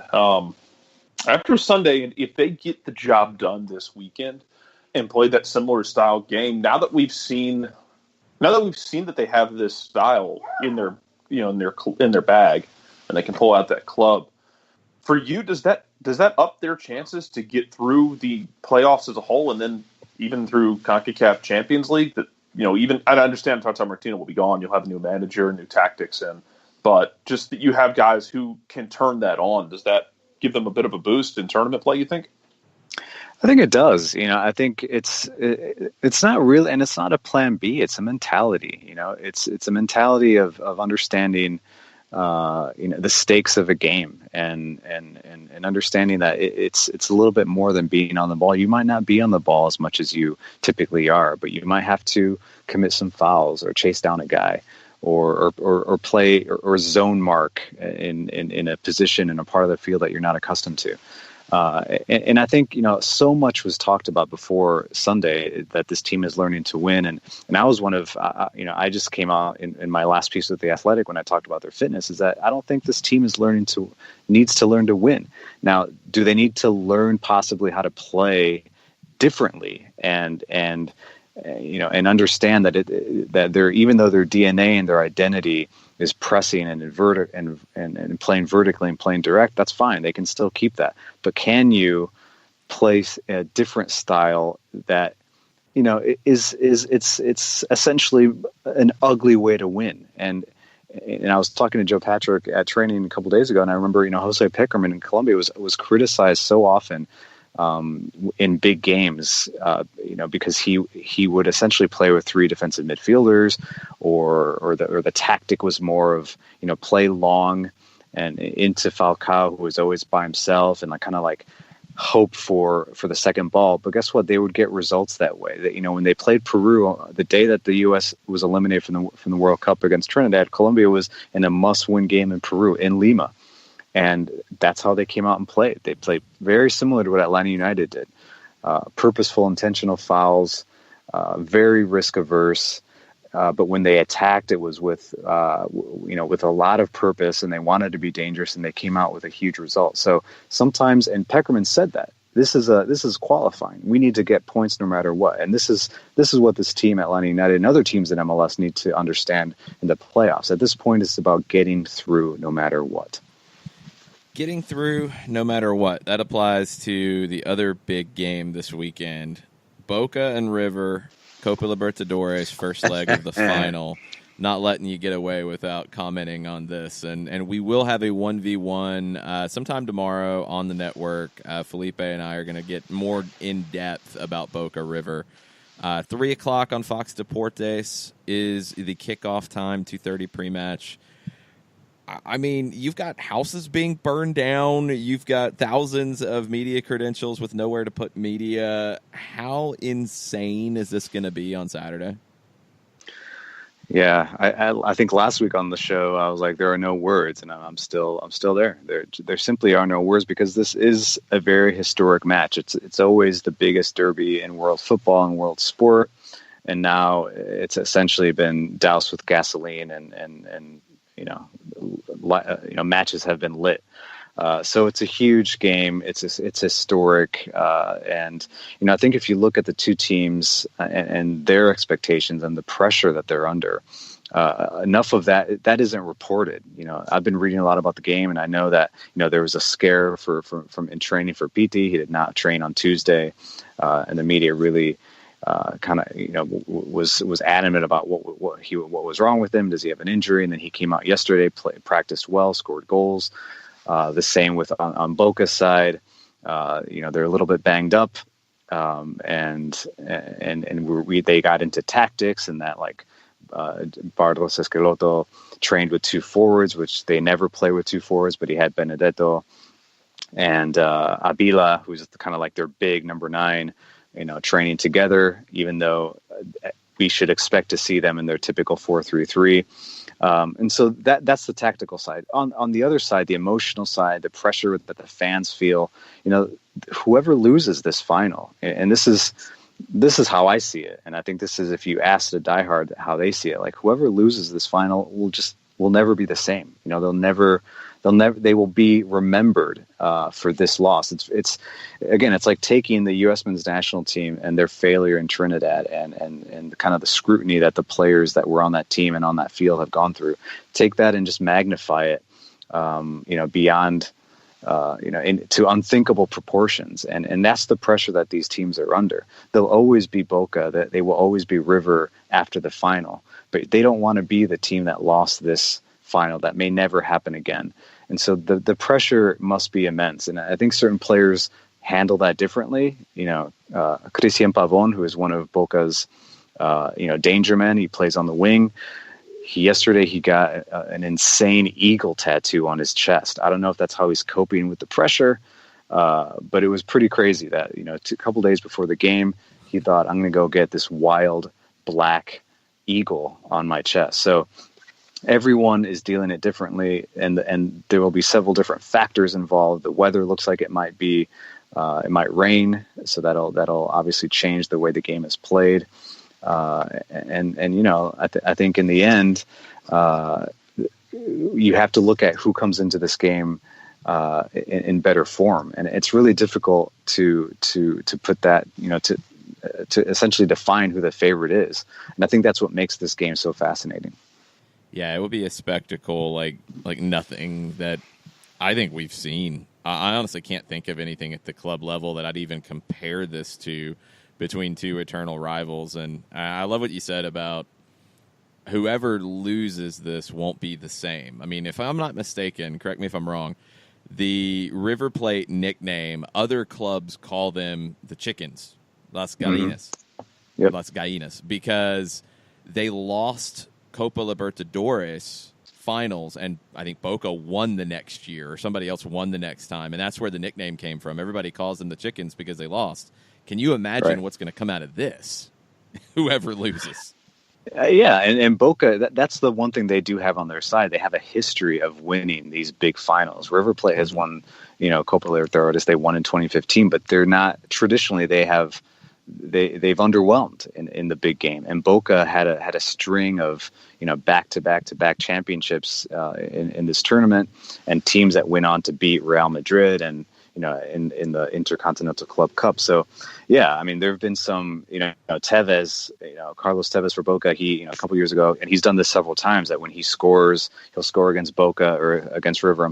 after Sunday, if they get the job done this weekend and play that similar style game, now that we've seen that they have this style in their in their bag and they can pull out that club. For you, does that up their chances to get through the playoffs as a whole, and then even through CONCACAF Champions League? That even I understand Tata Martino will be gone. You'll have a new manager, new tactics, but just that you have guys who can turn that on. Does that give them a bit of a boost in tournament play, you think? I think it does. I think it's not really, and it's not a plan B. It's a mentality. It's a mentality of understanding, the stakes of a game and understanding that it's a little bit more than being on the ball. You might not be on the ball as much as you typically are, but you might have to commit some fouls or chase down a guy or play or zone mark in a position in a part of the field that you're not accustomed to. And I think, so much was talked about before Sunday that this team is learning to win. And I was one of, I just came out in my last piece with The Athletic when I talked about their fitness, is that I don't think this team is needs to learn to win. Now, do they need to learn possibly how to play differently and and understand that they're, even though their DNA and their identity is pressing and playing vertically and playing direct, that's fine. They can still keep that. But can you place a different style that, it's essentially an ugly way to win? And I was talking to Joe Patrick at training a couple of days ago, and I remember, Jose Peckerman in Colombia was criticized so often in big games, because he would essentially play with three defensive midfielders, or the tactic was more of, play long and into Falcao, who was always by himself, and kind of hope for the second ball. But guess what? They would get results that way. That, when they played Peru, the day that the U.S. was eliminated from the World Cup against Trinidad, Colombia was in a must-win game in Peru, in Lima. And that's how they came out and played. They played very similar to what Atlanta United did. Purposeful, intentional fouls, very risk-averse. But when they attacked, it was with a lot of purpose, and they wanted to be dangerous, and they came out with a huge result. So sometimes, and Peckerman said that, this is qualifying. We need to get points no matter what. And this is what this team, Atlanta United, and other teams in MLS need to understand in the playoffs. At this point, it's about getting through no matter what. Getting through no matter what. That applies to the other big game this weekend. Boca and River, Copa Libertadores, first leg of the final. Not letting you get away without commenting on this. And we will have a 1v1 sometime tomorrow on the network. Felipe and I are going to get more in-depth about Boca River. 3 o'clock on Fox Deportes is the kickoff time, 2:30 pre-match. I mean, you've got houses being burned down. You've got thousands of media credentials with nowhere to put media. How insane is this going to be on Saturday? Yeah, I think last week on the show I was like, there are no words, and I'm still there. There simply are no words, because this is a very historic match. It's always the biggest derby in world football and world sport, and now it's essentially been doused with gasoline and matches have been lit. So it's a huge game. It's historic. And I think if you look at the two teams and their expectations and the pressure that they're under, enough of that isn't reported. I've been reading a lot about the game, and I know that, there was a scare from in training for Pity. He did not train on Tuesday. And the media really, was adamant about what was wrong with him. Does he have an injury? And then he came out yesterday, practiced well, scored goals. The same with on Boca's side. They're a little bit banged up, and they got into tactics, and that Bardos Esqueloto trained with two forwards, which they never play with two forwards, but he had Benedetto and Avila, who's kind of like their big number 9. Training together, even though we should expect to see them in their typical 4-3-3. And so that's the tactical side. On the other side, the emotional side, the pressure that the fans feel, whoever loses this final, and this is how I see it. And I think this is, if you ask the diehard how they see it, whoever loses this final will never be the same. They will be remembered for this loss. It's like taking the U.S. men's national team and their failure in Trinidad and kind of the scrutiny that the players that were on that team and on that field have gone through. Take that and just magnify it, beyond, into unthinkable proportions. And that's the pressure that these teams are under. They'll always be Boca. That they will always be River after the final, but they don't want to be the team that lost this final. That may never happen again. And so the pressure must be immense. And I think certain players handle that differently. Cristian Pavon, who is one of Boca's, danger men, he plays on the wing. Yesterday he got an insane eagle tattoo on his chest. I don't know if that's how he's coping with the pressure, but it was pretty crazy that, a couple days before the game, he thought, I'm going to go get this wild black eagle on my chest. So everyone is dealing it differently, and there will be several different factors involved. The weather looks like it might rain, so that'll obviously change the way the game is played. I think in the end, you have to look at who comes into this game in better form, and it's really difficult to put that, to essentially define who the favorite is. And I think that's what makes this game so fascinating. Yeah, it will be a spectacle like nothing that I think we've seen. I honestly can't think of anything at the club level that I'd even compare this to between two eternal rivals. And I love what you said about whoever loses this won't be the same. I mean, if I'm not mistaken, correct me if I'm wrong, the River Plate nickname, other clubs call them the Chickens, Las Gallinas. Mm-hmm. Yep. Las Gallinas, because they lost Copa Libertadores finals, and I think Boca won the next year, or somebody else won the next time, and that's where the nickname came from. Everybody calls them the Chickens because they lost. Can you imagine what's going to come out of this? Whoever loses. Yeah, and Boca, that's the one thing they do have on their side. They have a history of winning these big finals. River Plate has won, Copa Libertadores. They won in 2015, but they're not traditionally. They've underwhelmed in the big game. And Boca had a string of back-to-back championships in this tournament, and teams that went on to beat Real Madrid and in the Intercontinental Club Cup. So, yeah, I mean, there have been some, Tevez, Carlos Tevez for Boca, he, a couple years ago, and he's done this several times, that when he scores, he'll score against Boca, or against River,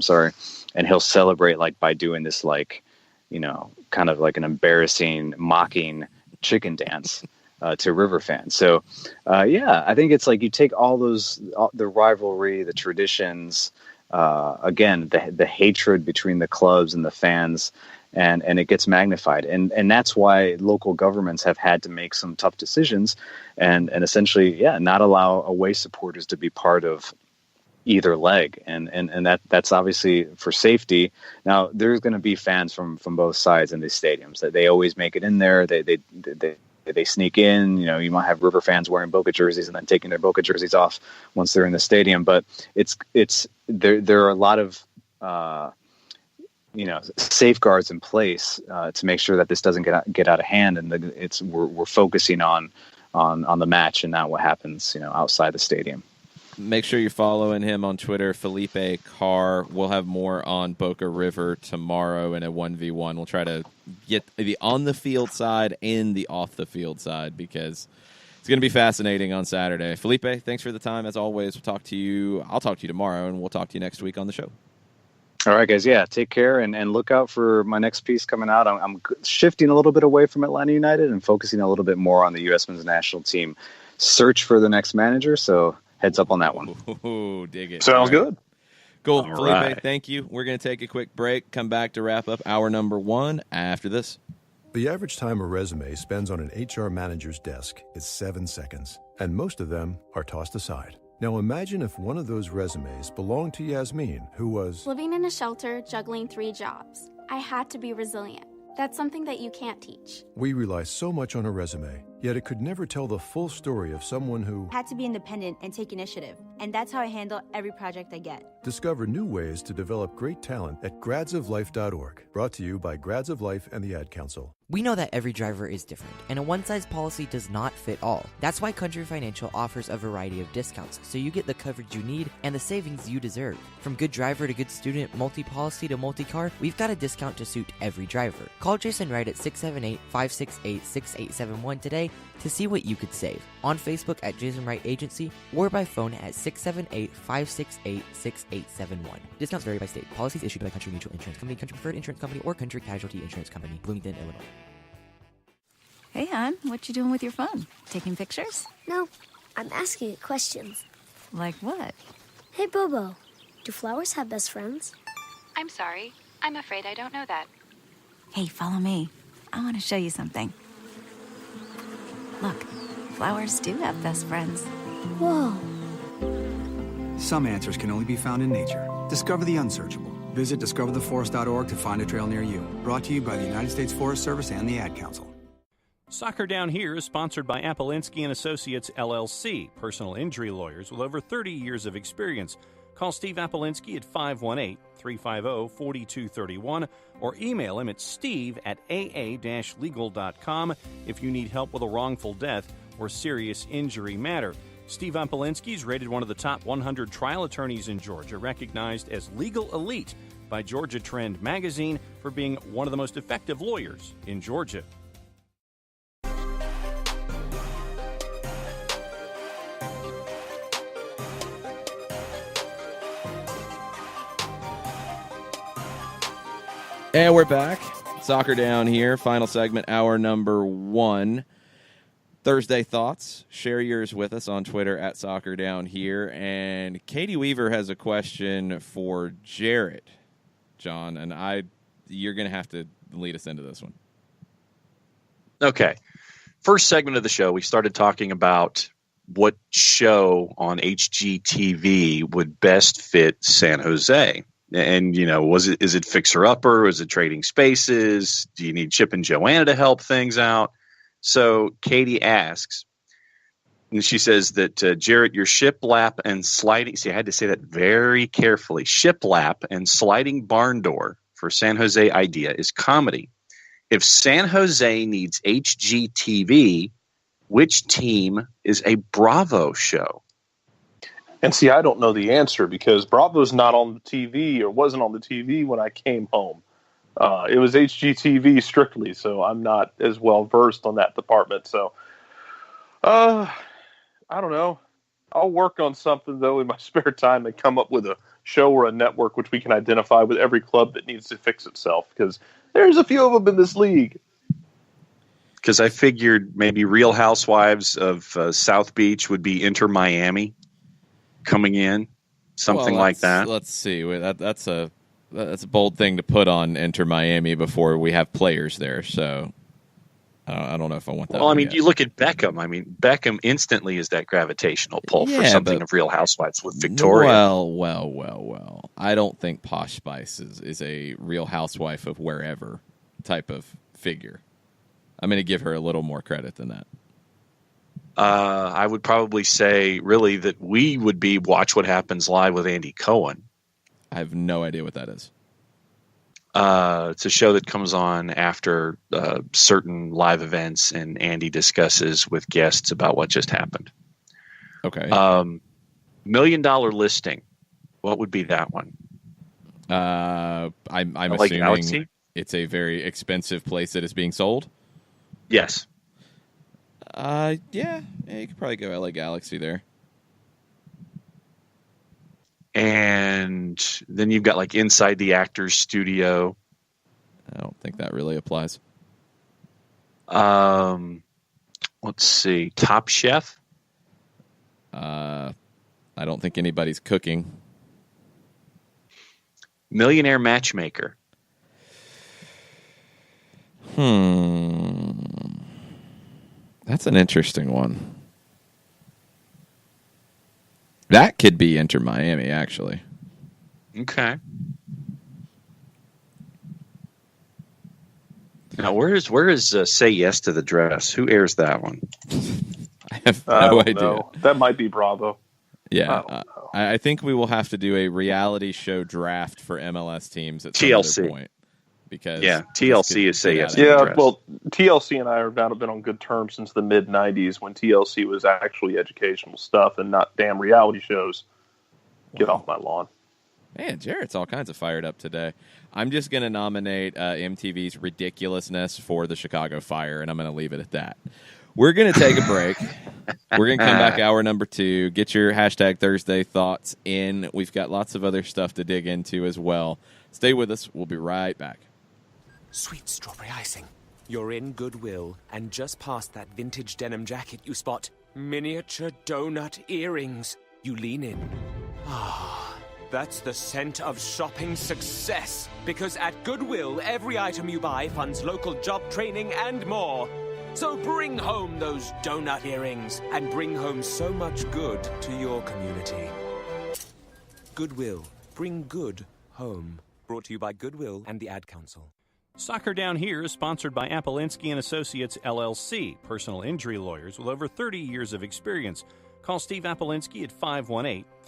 and he'll celebrate, by doing this, kind of like an embarrassing, mocking chicken dance to River fans. So, I think it's you take all the rivalry, the traditions, again, the hatred between the clubs and the fans, and it gets magnified. And that's why local governments have had to make some tough decisions and essentially, not allow away supporters to be part of either leg. And that's obviously for safety. Now, there's going to be fans from both sides in these stadiums. That they always make it in there. They sneak in. You might have River fans wearing Boca jerseys and then taking their Boca jerseys off once they're in the stadium. But there are a lot of safeguards in place to make sure that this doesn't get out of hand, and we're focusing on the match and not what happens outside the stadium. Make sure you're following him on Twitter, Felipe Carr. We'll have more on Boca River tomorrow in a 1v1. We'll try to get the on-the-field side and the off-the-field side, because it's going to be fascinating on Saturday. Felipe, thanks for the time. As always, I'll talk to you tomorrow, and we'll talk to you next week on the show. All right, guys. Yeah, take care, and look out for my next piece coming out. I'm shifting a little bit away from Atlanta United and focusing a little bit more on the U.S. men's national team search for the next manager, so heads up on that one. Ooh, dig it. Sounds good. Cool. All Felipe, right. Thank you. We're going to take a quick break, come back to wrap up hour number 1 after this. The average time a resume spends on an HR manager's desk is 7 seconds, and most of them are tossed aside. Now imagine if one of those resumes belonged to Yasmin, who was Living in a shelter, juggling 3 jobs. I had to be resilient. That's something that you can't teach. We rely so much on a resume, yet it could never tell the full story of someone who Had to be independent and take initiative. And that's how I handle every project I get. Discover new ways to develop great talent at gradsoflife.org. Brought to you by Grads of Life and the Ad Council. We know that every driver is different, and a one-size policy does not fit all. That's why Country Financial offers a variety of discounts, so you get the coverage you need and the savings you deserve. From good driver to good student, multi-policy to multi-car, we've got a discount to suit every driver. Call Jason Wright at 678-568-6871 today to see what you could save. On Facebook at Jason Wright Agency, or by phone at 678-568-6871. Discounts vary by state. Policies issued by Country Mutual Insurance Company, Country Preferred Insurance Company, or Country Casualty Insurance Company, Bloomington, Illinois. Hey, hon, what you doing with your phone? Taking pictures? No, I'm asking it questions. Like what? Hey, Bobo, do flowers have best friends? I'm sorry. I'm afraid I don't know that. Hey, follow me. I want to show you something. Look, flowers do have best friends. Whoa. Some answers can only be found in nature. Discover the unsearchable. Visit discovertheforest.org to find a trail near you. Brought to you by the United States Forest Service and the Ad Council. Soccer Down Here is sponsored by Appolinsky & Associates, LLC, personal injury lawyers with over 30 years of experience. Call Steve Appolinsky at 518-350-4231 or email him at steve@aa-legal.com if you need help with a wrongful death or serious injury matter. Steve Appolinsky is rated one of the top 100 trial attorneys in Georgia, recognized as legal elite by Georgia Trend magazine for being one of the most effective lawyers in Georgia. And we're back. Soccer Down here. Final segment, hour number 1. Thursday thoughts. Share yours with us on Twitter at Soccer Down here. And Katie Weaver has a question for Jarrett, John, and you're going to have to lead us into this one. Okay. First segment of the show, we started talking about what show on HGTV would best fit San Jose. And, is it Fixer Upper? Is it Trading Spaces? Do you need Chip and Joanna to help things out? So Katie asks, and she says that, Jarrett, your shiplap and sliding, see, I had to say that very carefully, shiplap and sliding barn door for San Jose idea is comedy. If San Jose needs HGTV, which team is a Bravo show? And see, I don't know the answer because Bravo's not on the TV or wasn't on the TV when I came home. It was HGTV strictly, so I'm not as well versed on that department. So, I don't know. I'll work on something, though, in my spare time and come up with a show or a network which we can identify with every club that needs to fix itself, because there's a few of them in this league. Because I figured maybe Real Housewives of South Beach would be Inter Miami coming in, something like that. Let's see. That's a bold thing to put on Inter Miami before we have players there. So I don't know if I want that. Well, you look at Beckham. Beckham instantly is that gravitational pull for something of Real Housewives with Victoria. Well. I don't think Posh Spice is a Real Housewife of wherever type of figure. I'm going to give her a little more credit than that. I would probably say, really, that we would be Watch What Happens Live with Andy Cohen. I have no idea what that is. It's a show that comes on after certain live events, and Andy discusses with guests about what just happened. Okay. $1 Million Listing. What would be that one? I'm like assuming Galaxy? It's a very expensive place that is being sold. Yes. Yeah, you could probably go LA Galaxy there. And then you've got like Inside the Actors Studio. I don't think that really applies. Let's see. Top Chef. I don't think anybody's cooking. Millionaire Matchmaker. That's an interesting one. That could be Inter Miami, actually. Okay. Now, where is Say Yes to the Dress? Who airs that one? I have no idea. Know. That might be Bravo. Yeah, I think we will have to do a reality show draft for MLS teams at some other point. Because TLC is Say Yes. Well, TLC and I have now been on good terms since the mid '90s when TLC was actually educational stuff and not damn reality shows. Get off my lawn. Man, Jarrett's all kinds of fired up today. I'm just going to nominate MTV's Ridiculousness for the Chicago Fire, and I'm going to leave it at that. We're going to take a break. We're going to come back hour number 2. Get your hashtag Thursday thoughts in. We've got lots of other stuff to dig into as well. Stay with us. We'll be right back. Sweet strawberry icing. You're in Goodwill, and just past that vintage denim jacket you spot miniature donut earrings. You lean in. That's the scent of shopping success. Because at Goodwill, every item you buy funds local job training and more. So bring home those donut earrings and bring home so much good to your community. Goodwill. Bring good home. Brought to you by Goodwill and the Ad Council. Soccer Down Here is sponsored by Apolinski & Associates, LLC, personal injury lawyers with over 30 years of experience. Call Steve Apolinski at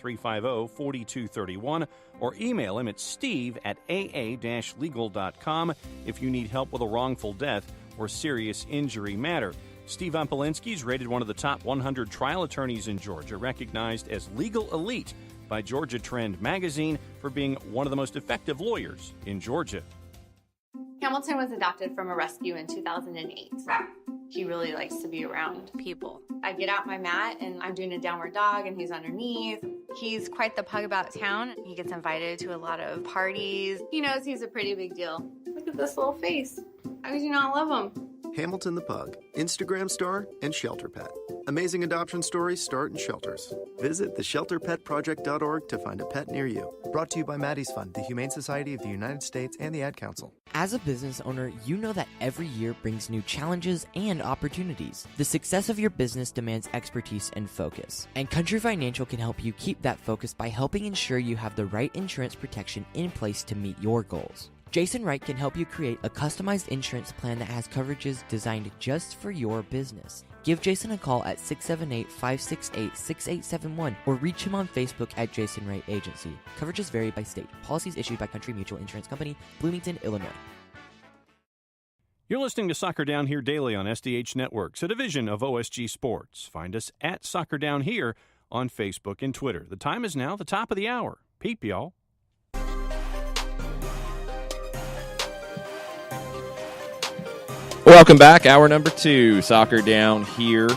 518-350-4231 or email him at steve@aa-legal.com if you need help with a wrongful death or serious injury matter. Steve Apolinski is rated one of the top 100 trial attorneys in Georgia, recognized as legal elite by Georgia Trend magazine for being one of the most effective lawyers in Georgia. Hamilton was adopted from a rescue in 2008. He really likes to be around people. I get out my mat and I'm doing a downward dog and he's underneath. He's quite the pug about town. He gets invited to a lot of parties. He knows he's a pretty big deal. with this little face. How could you not love him? Hamilton the Pug, Instagram star, and shelter pet. Amazing adoption stories start in shelters. Visit theshelterpetproject.org to find a pet near you. Brought to you by Maddie's Fund, the Humane Society of the United States, and the Ad Council. As a business owner, you know that every year brings new challenges and opportunities. The success of your business demands expertise and focus. And Country Financial can help you keep that focus by helping ensure you have the right insurance protection in place to meet your goals. Jason Wright can help you create a customized insurance plan that has coverages designed just for your business. Give Jason a call at 678-568-6871 or reach him on Facebook at Jason Wright Agency. Coverages vary by state. Policies issued by Country Mutual Insurance Company, Bloomington, Illinois. You're listening to Soccer Down Here daily on SDH Networks, a division of OSG Sports. Find us at Soccer Down Here on Facebook and Twitter. The time is now the top of the hour. Peep, y'all. Welcome back. Hour number 2, Soccer Down Here,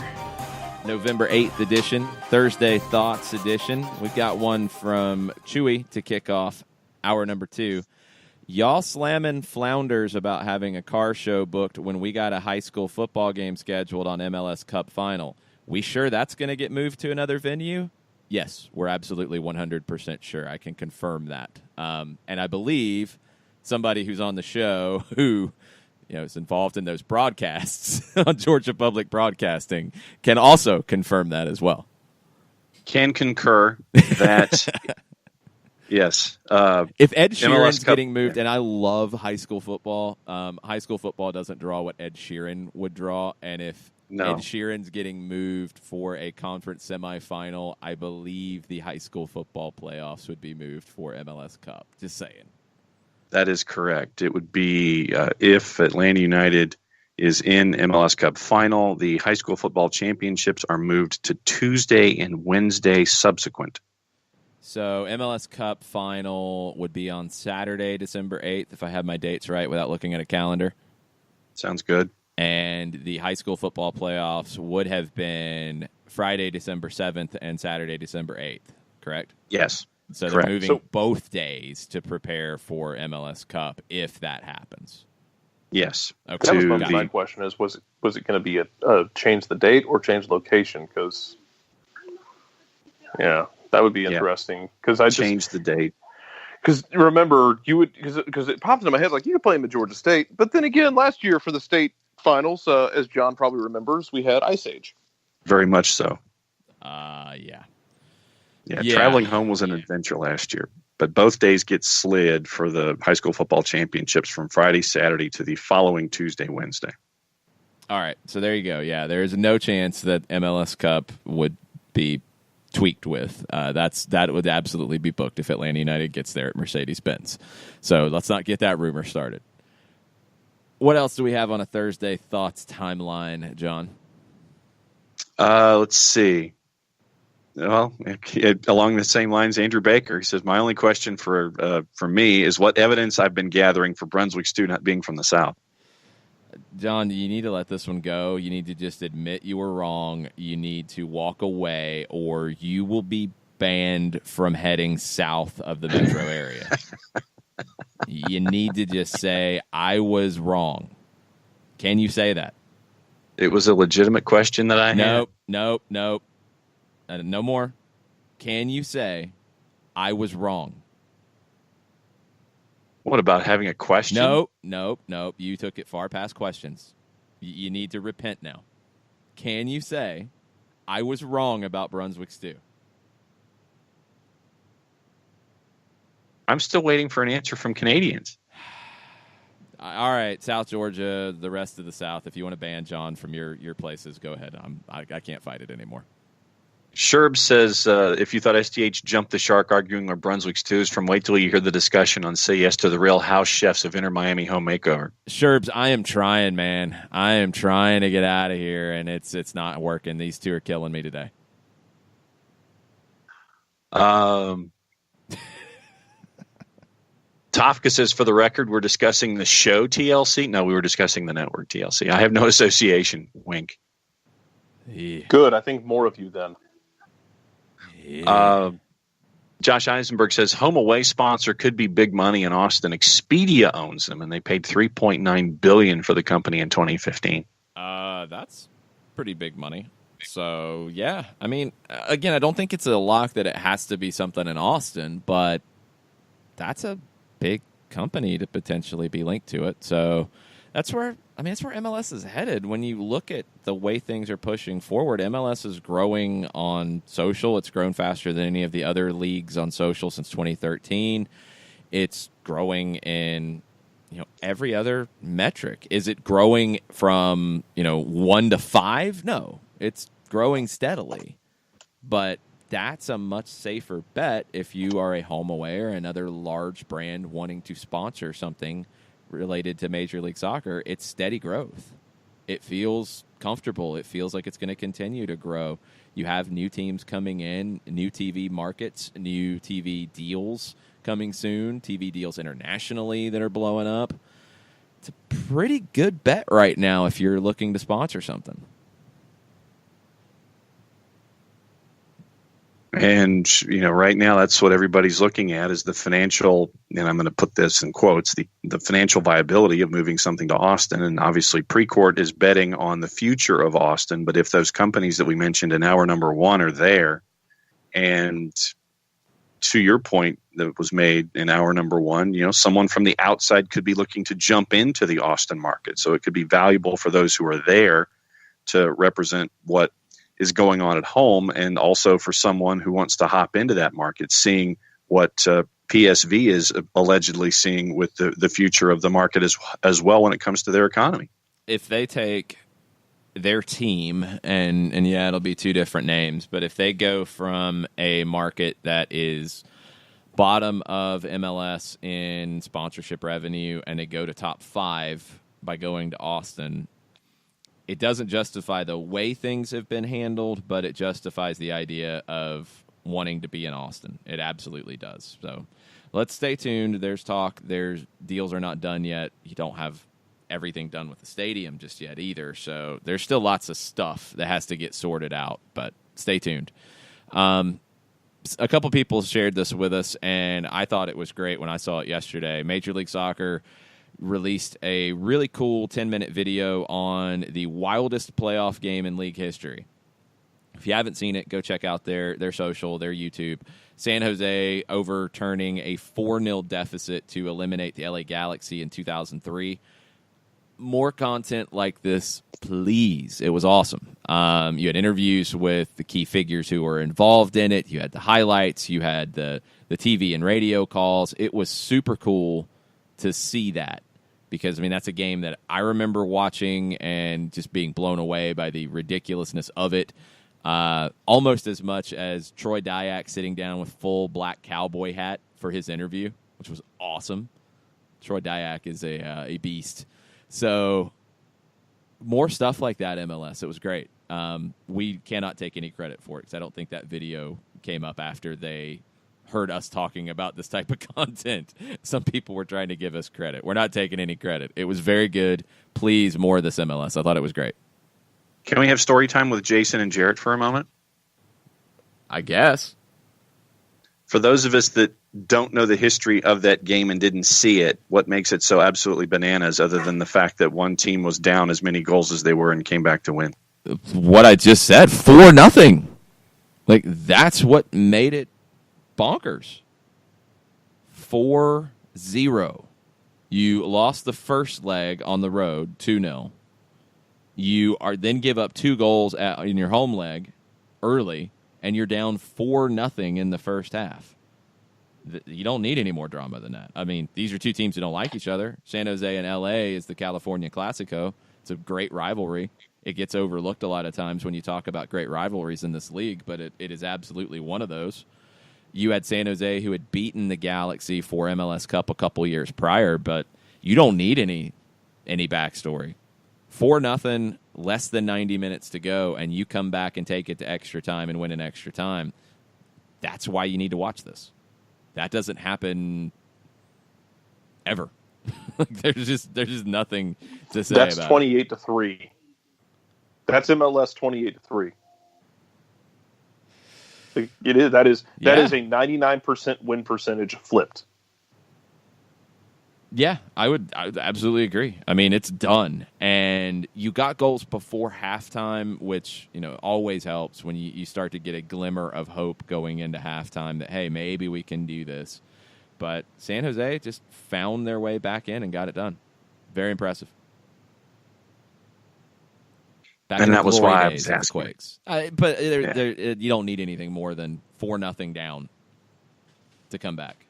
November 8th edition, Thursday Thoughts edition. We've got one from Chewy to kick off hour number 2. Y'all slamming flounders about having a car show booked when we got a high school football game scheduled on MLS Cup final. We sure that's going to get moved to another venue? Yes, we're absolutely 100% sure. I can confirm that. And I believe somebody who's on the show who is involved in those broadcasts on Georgia Public Broadcasting can also confirm that as well. Can concur that, yes. If Ed Sheeran's getting moved, and I love high school football, high school football doesn't draw what Ed Sheeran would draw, and if Ed Sheeran's getting moved for a conference semifinal, I believe the high school football playoffs would be moved for MLS Cup. Just saying. That is correct. It would be if Atlanta United is in MLS Cup final, the high school football championships are moved to Tuesday and Wednesday subsequent. So MLS Cup final would be on Saturday, December 8th, if I have my dates right without looking at a calendar. Sounds good. And the high school football playoffs would have been Friday, December 7th and Saturday, December 8th, correct? Yes. So they're moving both days to prepare for MLS Cup if that happens. Yes. Okay. That was my question: was it going to be a change the date or change location? Because that would be interesting. Because I change the date. Because remember, you would because it popped into my head like you could play them at Georgia State, but then again, last year for the state finals, as John probably remembers, we had Ice Age. Very much so. Yeah, traveling home was an adventure last year, but both days get slid for the high school football championships from Friday, Saturday to the following Tuesday, Wednesday. All right, so there you go. Yeah, there is no chance that MLS Cup would be tweaked with. That would absolutely be booked if Atlanta United gets there at Mercedes-Benz. So let's not get that rumor started. What else do we have on a Thursday Thoughts timeline, John? Let's see. Well, along the same lines, Andrew Baker, he says, my only question for me is what evidence I've been gathering for Brunswick Stew not being from the South. John, you need to let this one go. You need to just admit you were wrong. You need to walk away, or you will be banned from heading south of the metro area. You need to just say, I was wrong. Can you say that? It was a legitimate question that I had. Nope. No more. Can you say, I was wrong? What about having a question? Nope. You took it far past questions. You need to repent now. Can you say, I was wrong about Brunswick Stew? I'm still waiting for an answer from Canadians. All right, South Georgia, the rest of the South, if you want to ban John from your places, go ahead. I can't fight it anymore. Sherb says, if you thought SDH jumped the shark arguing where Brunswick Stew is from, wait till you hear the discussion on Say Yes to the Real House Chefs of Inner Miami Home Makeover. Sherbs, I am trying, man. I am trying to get out of here, and it's not working. These two are killing me today. Tofka says, for the record, we're discussing the show TLC. No, we were discussing the network TLC. I have no association. Wink. Yeah. Good. I think more of you then. Yeah. Josh Eisenberg says home away sponsor could be big money in Austin. Expedia owns them, and they paid $3.9 billion for the company in 2015. That's pretty big money. So, yeah. I mean, again, I don't think it's a lock that it has to be something in Austin, but that's a big company to potentially be linked to it. So that's where MLS is headed. When you look at the way things are pushing forward, MLS is growing on social. It's grown faster than any of the other leagues on social since 2013. It's growing in every other metric. Is it growing from 1 to 5? No, it's growing steadily. But that's a much safer bet if you are a home away or another large brand wanting to sponsor something related to Major League Soccer. It's steady growth. It feels comfortable. It feels like it's going to continue to grow. You have new teams coming in, new TV markets, new TV deals coming soon, TV deals internationally that are blowing up. It's a pretty good bet right now if you're looking to sponsor something. And, right now that's what everybody's looking at is the financial, and I'm going to put this in quotes, the financial viability of moving something to Austin. And obviously Precourt is betting on the future of Austin. But if those companies that we mentioned in hour number 1 are there, and to your point that was made in hour number 1, someone from the outside could be looking to jump into the Austin market. So it could be valuable for those who are there to represent what is going on at home, and also for someone who wants to hop into that market, seeing what PSV is allegedly seeing with the future of the market as well when it comes to their economy. If they take their team, and yeah, it'll be 2 different names, but if they go from a market that is bottom of MLS in sponsorship revenue and they go to top 5 by going to Austin, it doesn't justify the way things have been handled, but it justifies the idea of wanting to be in Austin. It absolutely does. So let's stay tuned. There's talk. Deals are not done yet. You don't have everything done with the stadium just yet either. So there's still lots of stuff that has to get sorted out, but stay tuned. A couple people shared this with us, and I thought it was great when I saw it yesterday. Major League Soccer released a really cool 10-minute video on the wildest playoff game in league history. If you haven't seen it, go check out their social, their YouTube. San Jose overturning a 4-0 deficit to eliminate the LA Galaxy in 2003. More content like this, please. It was awesome. You had interviews with the key figures who were involved in it. You had the highlights. You had the TV and radio calls. It was super cool to see that, because, that's a game that I remember watching and just being blown away by the ridiculousness of it. Almost as much as Troy Dyack sitting down with full black cowboy hat for his interview, which was awesome. Troy Dyack is a beast. So more stuff like that, MLS. It was great. We cannot take any credit for it because I don't think that video came up after they heard us talking about this type of content. Some people were trying to give us credit. We're not taking any credit. It was very good. Please, more of this MLS. I thought it was great. Can we have story time with Jason and Jarrett for a moment? I guess. For those of us that don't know the history of that game and didn't see it, what makes it so absolutely bananas other than the fact that one team was down as many goals as they were and came back to win? What I just said, 4-0. That's what made it bonkers. 4-0. You lost the first leg on the road, 2-0. You then give up 2 goals in your home leg early, and you're down 4-0 in the first half. You don't need any more drama than that. These are 2 teams that don't like each other. San Jose and LA is the California Classico. It's a great rivalry. It gets overlooked a lot of times when you talk about great rivalries in this league, but it is absolutely one of those. You had San Jose who had beaten the Galaxy for MLS Cup a couple years prior, but you don't need any backstory. 4-0, less than 90 minutes to go, and you come back and take it to extra time and win in extra time. That's why you need to watch this. That doesn't happen ever. There's just nothing to say about it. That's 28-3. That's MLS 28-3. It is. That is Yeah. a 99% win percentage flipped. Yeah, I would absolutely agree. I mean, it's done. And you got goals before halftime, which, always helps when you start to get a glimmer of hope going into halftime that, hey, maybe we can do this. But San Jose just found their way back in and got it done. Very impressive. Back And in that the was glory why I days was of the asking. Quakes. But you don't need anything more than 4-0 down to come back.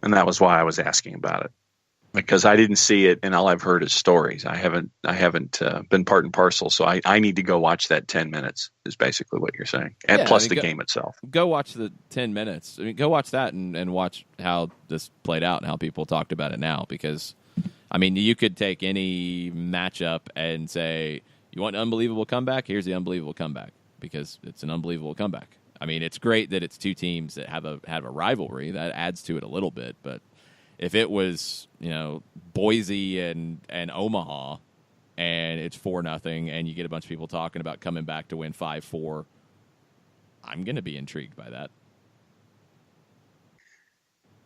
And that was why I was asking about it, because I didn't see it, and all I've heard is stories. I haven't been part and parcel, so I need to go watch that 10 minutes. Is basically what you're saying, and plus the game itself. Go watch the 10 minutes. I mean, go watch that and watch how this played out and how people talked about it now. Because, I mean, you could take any matchup and say, you want an unbelievable comeback? Here's the unbelievable comeback, because it's an unbelievable comeback. I mean, it's great that it's two teams that have a rivalry. That adds to it a little bit. But if it was, Boise and Omaha, and it's 4-0, and you get a bunch of people talking about coming back to win 5-4, I'm going to be intrigued by that.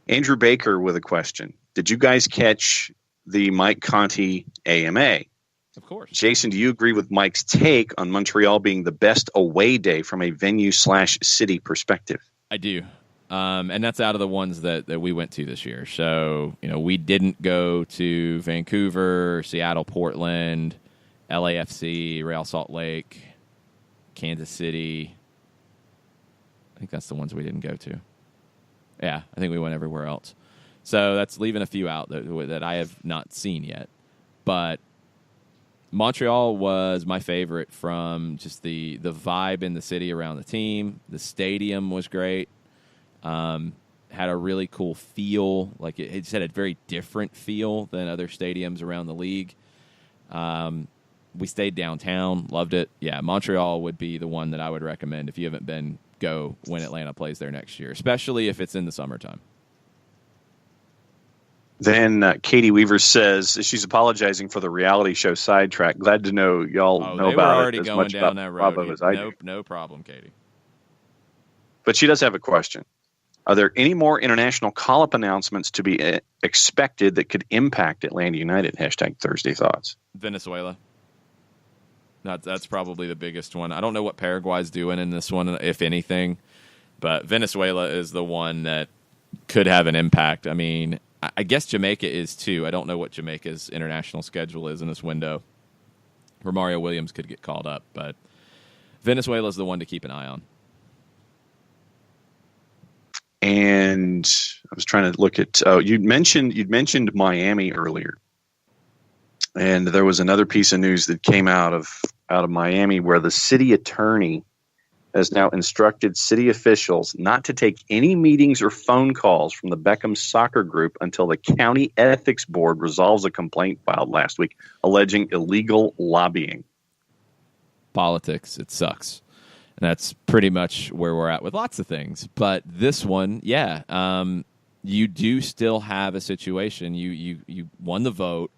Andrew Baker with a question. Did you guys catch the Mike Conti AMA? Of course. Jason, do you agree with Mike's take on Montreal being the best away day from a venue/city perspective? I do. And that's out of the ones that we went to this year. So, we didn't go to Vancouver, Seattle, Portland, LAFC, Real Salt Lake, Kansas City. I think that's the ones we didn't go to. Yeah, I think we went everywhere else. So that's leaving a few out that I have not seen yet. But Montreal was my favorite from just the vibe in the city around the team. The stadium was great. Had a really cool feel. Like it just had a very different feel than other stadiums around the league. We stayed downtown. Loved it. Yeah, Montreal would be the one that I would recommend. If you haven't been, go when Atlanta plays there next year, especially if it's in the summertime. Then Katie Weaver says she's apologizing for the reality show sidetrack. Glad to know y'all know they about were already it as going much down about that road. Bravo as I do. No problem, Katie. But she does have a question. Are there any more international call-up announcements to be expected that could impact Atlanta United? # Thursday Thoughts. Venezuela. That's probably the biggest one. I don't know what Paraguay's doing in this one, if anything, but Venezuela is the one that could have an impact. I mean, I guess Jamaica is too. I don't know what Jamaica's international schedule is in this window. Romario Williams could get called up, but Venezuela is the one to keep an eye on. And I was trying to look at. You'd mentioned Miami earlier, and there was another piece of news that came out of Miami where the city attorney has now instructed city officials not to take any meetings or phone calls from the Beckham soccer group until the county ethics board resolves a complaint filed last week alleging illegal lobbying. Politics, it sucks. And that's pretty much where we're at with lots of things. But this one, you do still have a situation. You won the vote.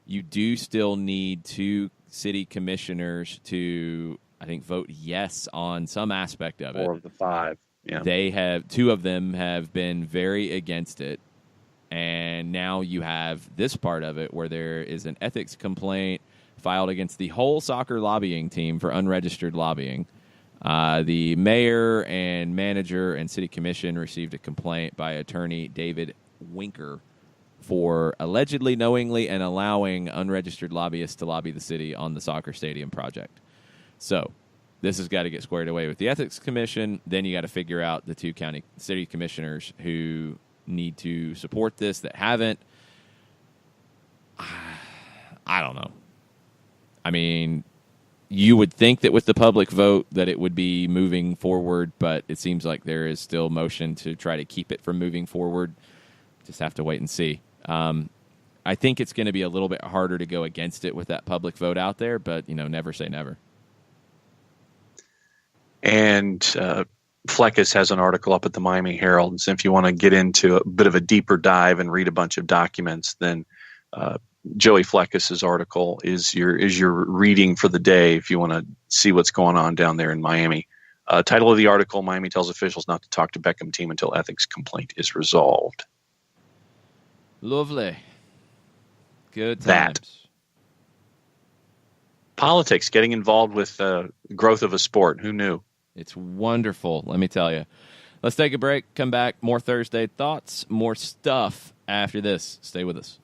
You do still need 2 city commissioners to, I think, vote yes on some aspect of it. 4 of the 5. Yeah. 2 of them have been very against it. And now you have this part of it where there is an ethics complaint filed against the whole soccer lobbying team for unregistered lobbying. The mayor and manager and city commission received a complaint by attorney David Winker for allegedly, knowingly, and allowing unregistered lobbyists to lobby the city on the soccer stadium project. So this has got to get squared away with the ethics commission. Then you got to figure out the 2 county city commissioners who need to support this that haven't. I don't know. I mean, you would think that with the public vote that it would be moving forward, but it seems like there is still motion to try to keep it from moving forward. Just have to wait and see. I think it's going to be a little bit harder to go against it with that public vote out there, but, never say never. And Fleckus has an article up at the Miami Herald. And so if you want to get into a bit of a deeper dive and read a bunch of documents, then Joey Fleckis's article is your reading for the day if you want to see what's going on down there in Miami. Title of the article: Miami tells officials not to talk to Beckham team until ethics complaint is resolved. Lovely. Good times. That. Politics, getting involved with the growth of a sport. Who knew? It's wonderful, let me tell you. Let's take a break, come back, more Thursday thoughts, more stuff after this. Stay with us.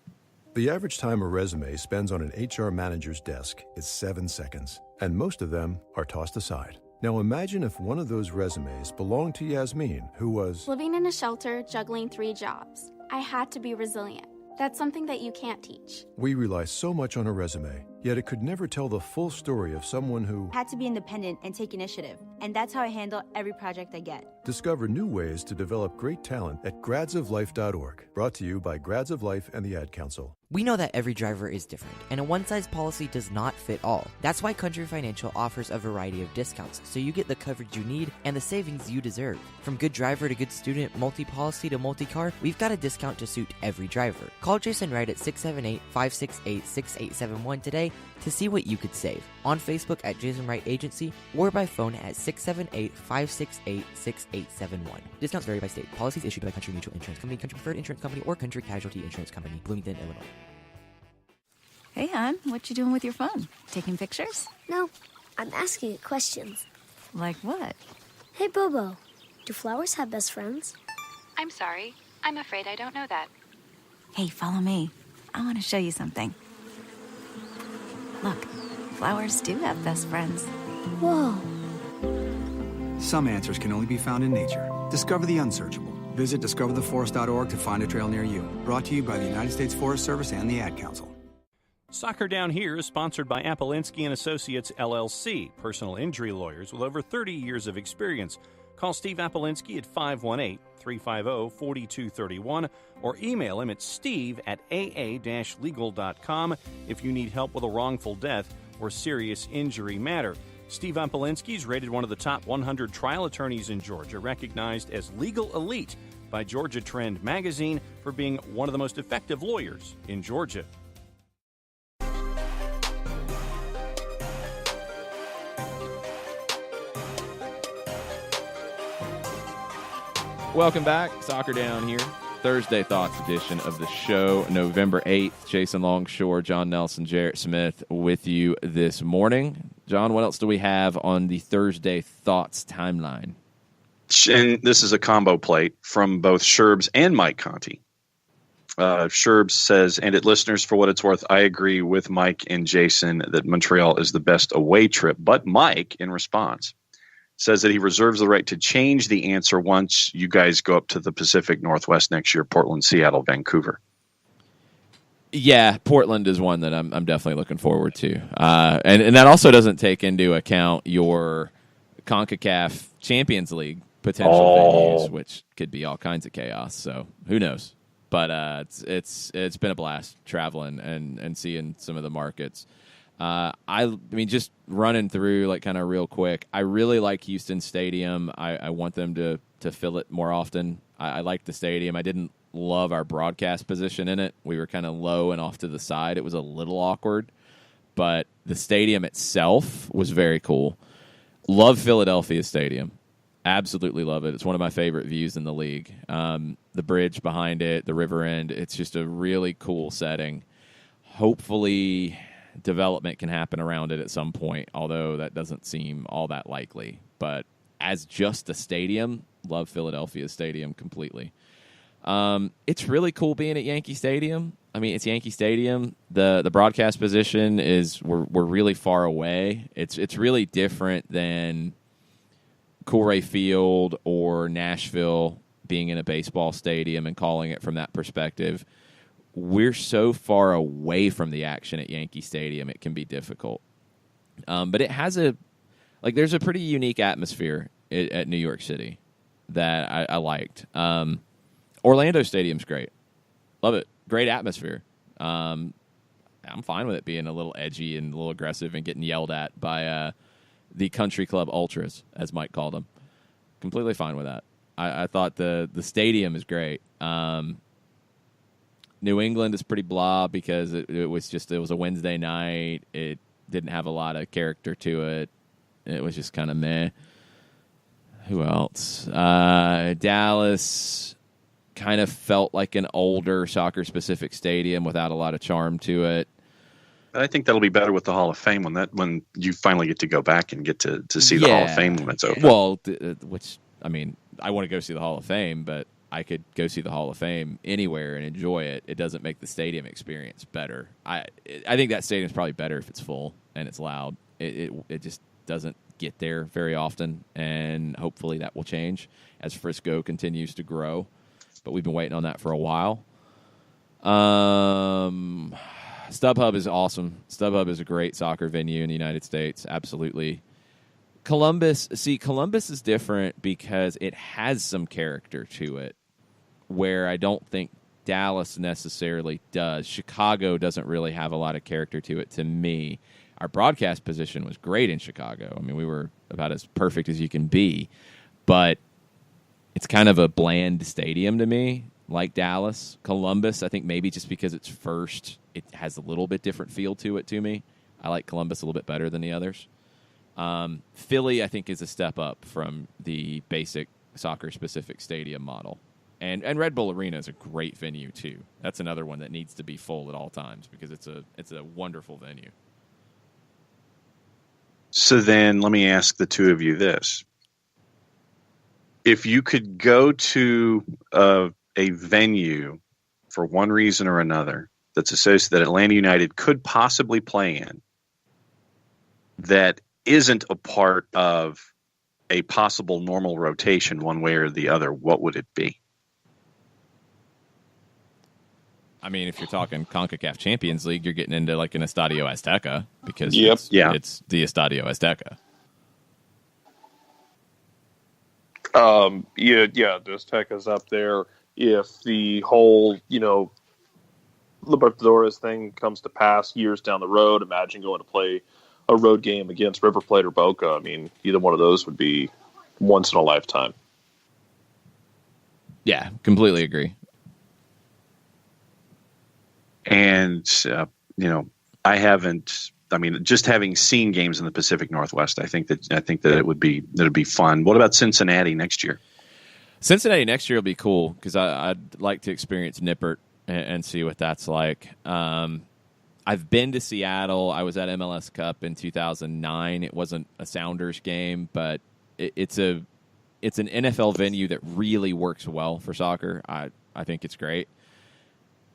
The average time a resume spends on an HR manager's desk is 7 seconds, and most of them are tossed aside. Now imagine if one of those resumes belonged to Yasmin, who was Living in a shelter, juggling 3 jobs. I had to be resilient. That's something that you can't teach. We rely so much on a resume, yet it could never tell the full story of someone who Had to be independent and take initiative, and that's how I handle every project I get. Discover new ways to develop great talent at gradsoflife.org. Brought to you by Grads of Life and the Ad Council. We know that every driver is different, and a one-size policy does not fit all. That's why Country Financial offers a variety of discounts, so you get the coverage you need and the savings you deserve. From good driver to good student, multi-policy to multi-car, we've got a discount to suit every driver. Call Jason Wright at 678-568-6871 today to see what you could save. On Facebook at Jason Wright Agency or by phone at 678-568-6871. Discounts vary by state. Policies issued by Country Mutual Insurance Company, Country Preferred Insurance Company, or Country Casualty Insurance Company, Bloomington, Illinois. Hey, hon, what you doing with your phone? Taking pictures? No, I'm asking it questions. Like what? Hey, Bobo, do flowers have best friends? I'm sorry. I'm afraid I don't know that. Hey, follow me. I want to show you something. Look, flowers do have best friends. Whoa. Some answers can only be found in nature. Discover the unsearchable. Visit discovertheforest.org to find a trail near you. Brought to you by the United States Forest Service and the Ad Council. Soccer Down Here is sponsored by Apolinski and Associates, LLC, personal injury lawyers with over 30 years of experience. Call Steve Apolinski at 518-350-4231 or email him at steve@aa-legal.com if you need help with a wrongful death or serious injury matter. Steve Apolinski is rated one of the top 100 trial attorneys in Georgia, recognized as legal elite by Georgia Trend magazine for being one of the most effective lawyers in Georgia. Welcome back. Soccer Down Here. Thursday Thoughts edition of the show, November 8th. Jason Longshore, John Nelson, Jarrett Smith with you this morning. John, what else do we have on the Thursday Thoughts timeline? And this is a combo plate from both Sherbs and Mike Conti. Sherbs says, and it listeners, for what it's worth, I agree with Mike and Jason that Montreal is the best away trip. But Mike, in response, says that he reserves the right to change the answer once you guys go up to the Pacific Northwest next year, Portland, Seattle, Vancouver. Yeah, Portland is one that I'm definitely looking forward to. And that also doesn't take into account your CONCACAF Champions League potential venues, which could be all kinds of chaos. So who knows? But it's been a blast traveling and seeing some of the markets. I mean, just running through like kind of real quick, I really like Houston Stadium. I want them to fill it more often. I like the stadium. I didn't love our broadcast position in it. We were kind of low and off to the side. It was a little awkward, but the stadium itself was very cool. Love Philadelphia Stadium. Absolutely love it. It's one of my favorite views in the league. The bridge behind it, the river end, it's just a really cool setting. Hopefully development can happen around it at some point, although that doesn't seem all that likely. But as just a stadium, love Philadelphia Stadium completely. It's really cool being at Yankee Stadium. I mean, it's Yankee Stadium. The broadcast position is we're really far away. It's really different than Coolray Field or Nashville being in a baseball stadium and calling it from that perspective. We're so far away from the action at Yankee Stadium, it can be difficult. But it has there's a pretty unique atmosphere at New York City that I liked. Orlando Stadium's great. Love it. Great atmosphere. I'm fine with it being a little edgy and a little aggressive and getting yelled at by the country club ultras, as Mike called them. Completely fine with that. I thought the stadium is great. New England is pretty blah because it was a Wednesday night. It didn't have a lot of character to it. It was just kind of meh. Who else? Dallas kind of felt like an older soccer-specific stadium without a lot of charm to it. I think that'll be better with the Hall of Fame when you finally get to go back and get to see the Hall of Fame when it's open. Well, I want to go see the Hall of Fame, but I could go see the Hall of Fame anywhere and enjoy it. It doesn't make the stadium experience better. I think that stadium's probably better if it's full and it's loud. It just doesn't get there very often, and hopefully that will change as Frisco continues to grow. But we've been waiting on that for a while. StubHub is awesome. StubHub is a great soccer venue in the United States. Absolutely. Columbus is different because it has some character to it, where I don't think Dallas necessarily does. Chicago doesn't really have a lot of character to it to me. Our broadcast position was great in Chicago. I mean, we were about as perfect as you can be, but it's kind of a bland stadium to me, like Dallas. Columbus, I think maybe just because it's first, it has a little bit different feel to it to me. I like Columbus a little bit better than the others. Philly, I think, is a step up from the basic soccer-specific stadium model. And Red Bull Arena is a great venue, too. That's another one that needs to be full at all times because it's a wonderful venue. So then let me ask the two of you this. If you could go to a venue for one reason or another that's associated that Atlanta United could possibly play in that isn't a part of a possible normal rotation one way or the other, what would it be? I mean, if you're talking CONCACAF Champions League, you're getting into like an Estadio Azteca because it's the Estadio Azteca. The Azteca's up there. If the whole, Libertadores thing comes to pass years down the road, imagine going to play a road game against River Plate or Boca. I mean, either one of those would be once in a lifetime. Yeah, completely agree. And, just having seen games in the Pacific Northwest, I think that it'd be fun. What about Cincinnati next year? Cincinnati next year will be cool because I'd like to experience Nippert and see what that's like. I've been to Seattle. I was at MLS Cup in 2009. It wasn't a Sounders game, but it's an NFL venue that really works well for soccer. I think it's great.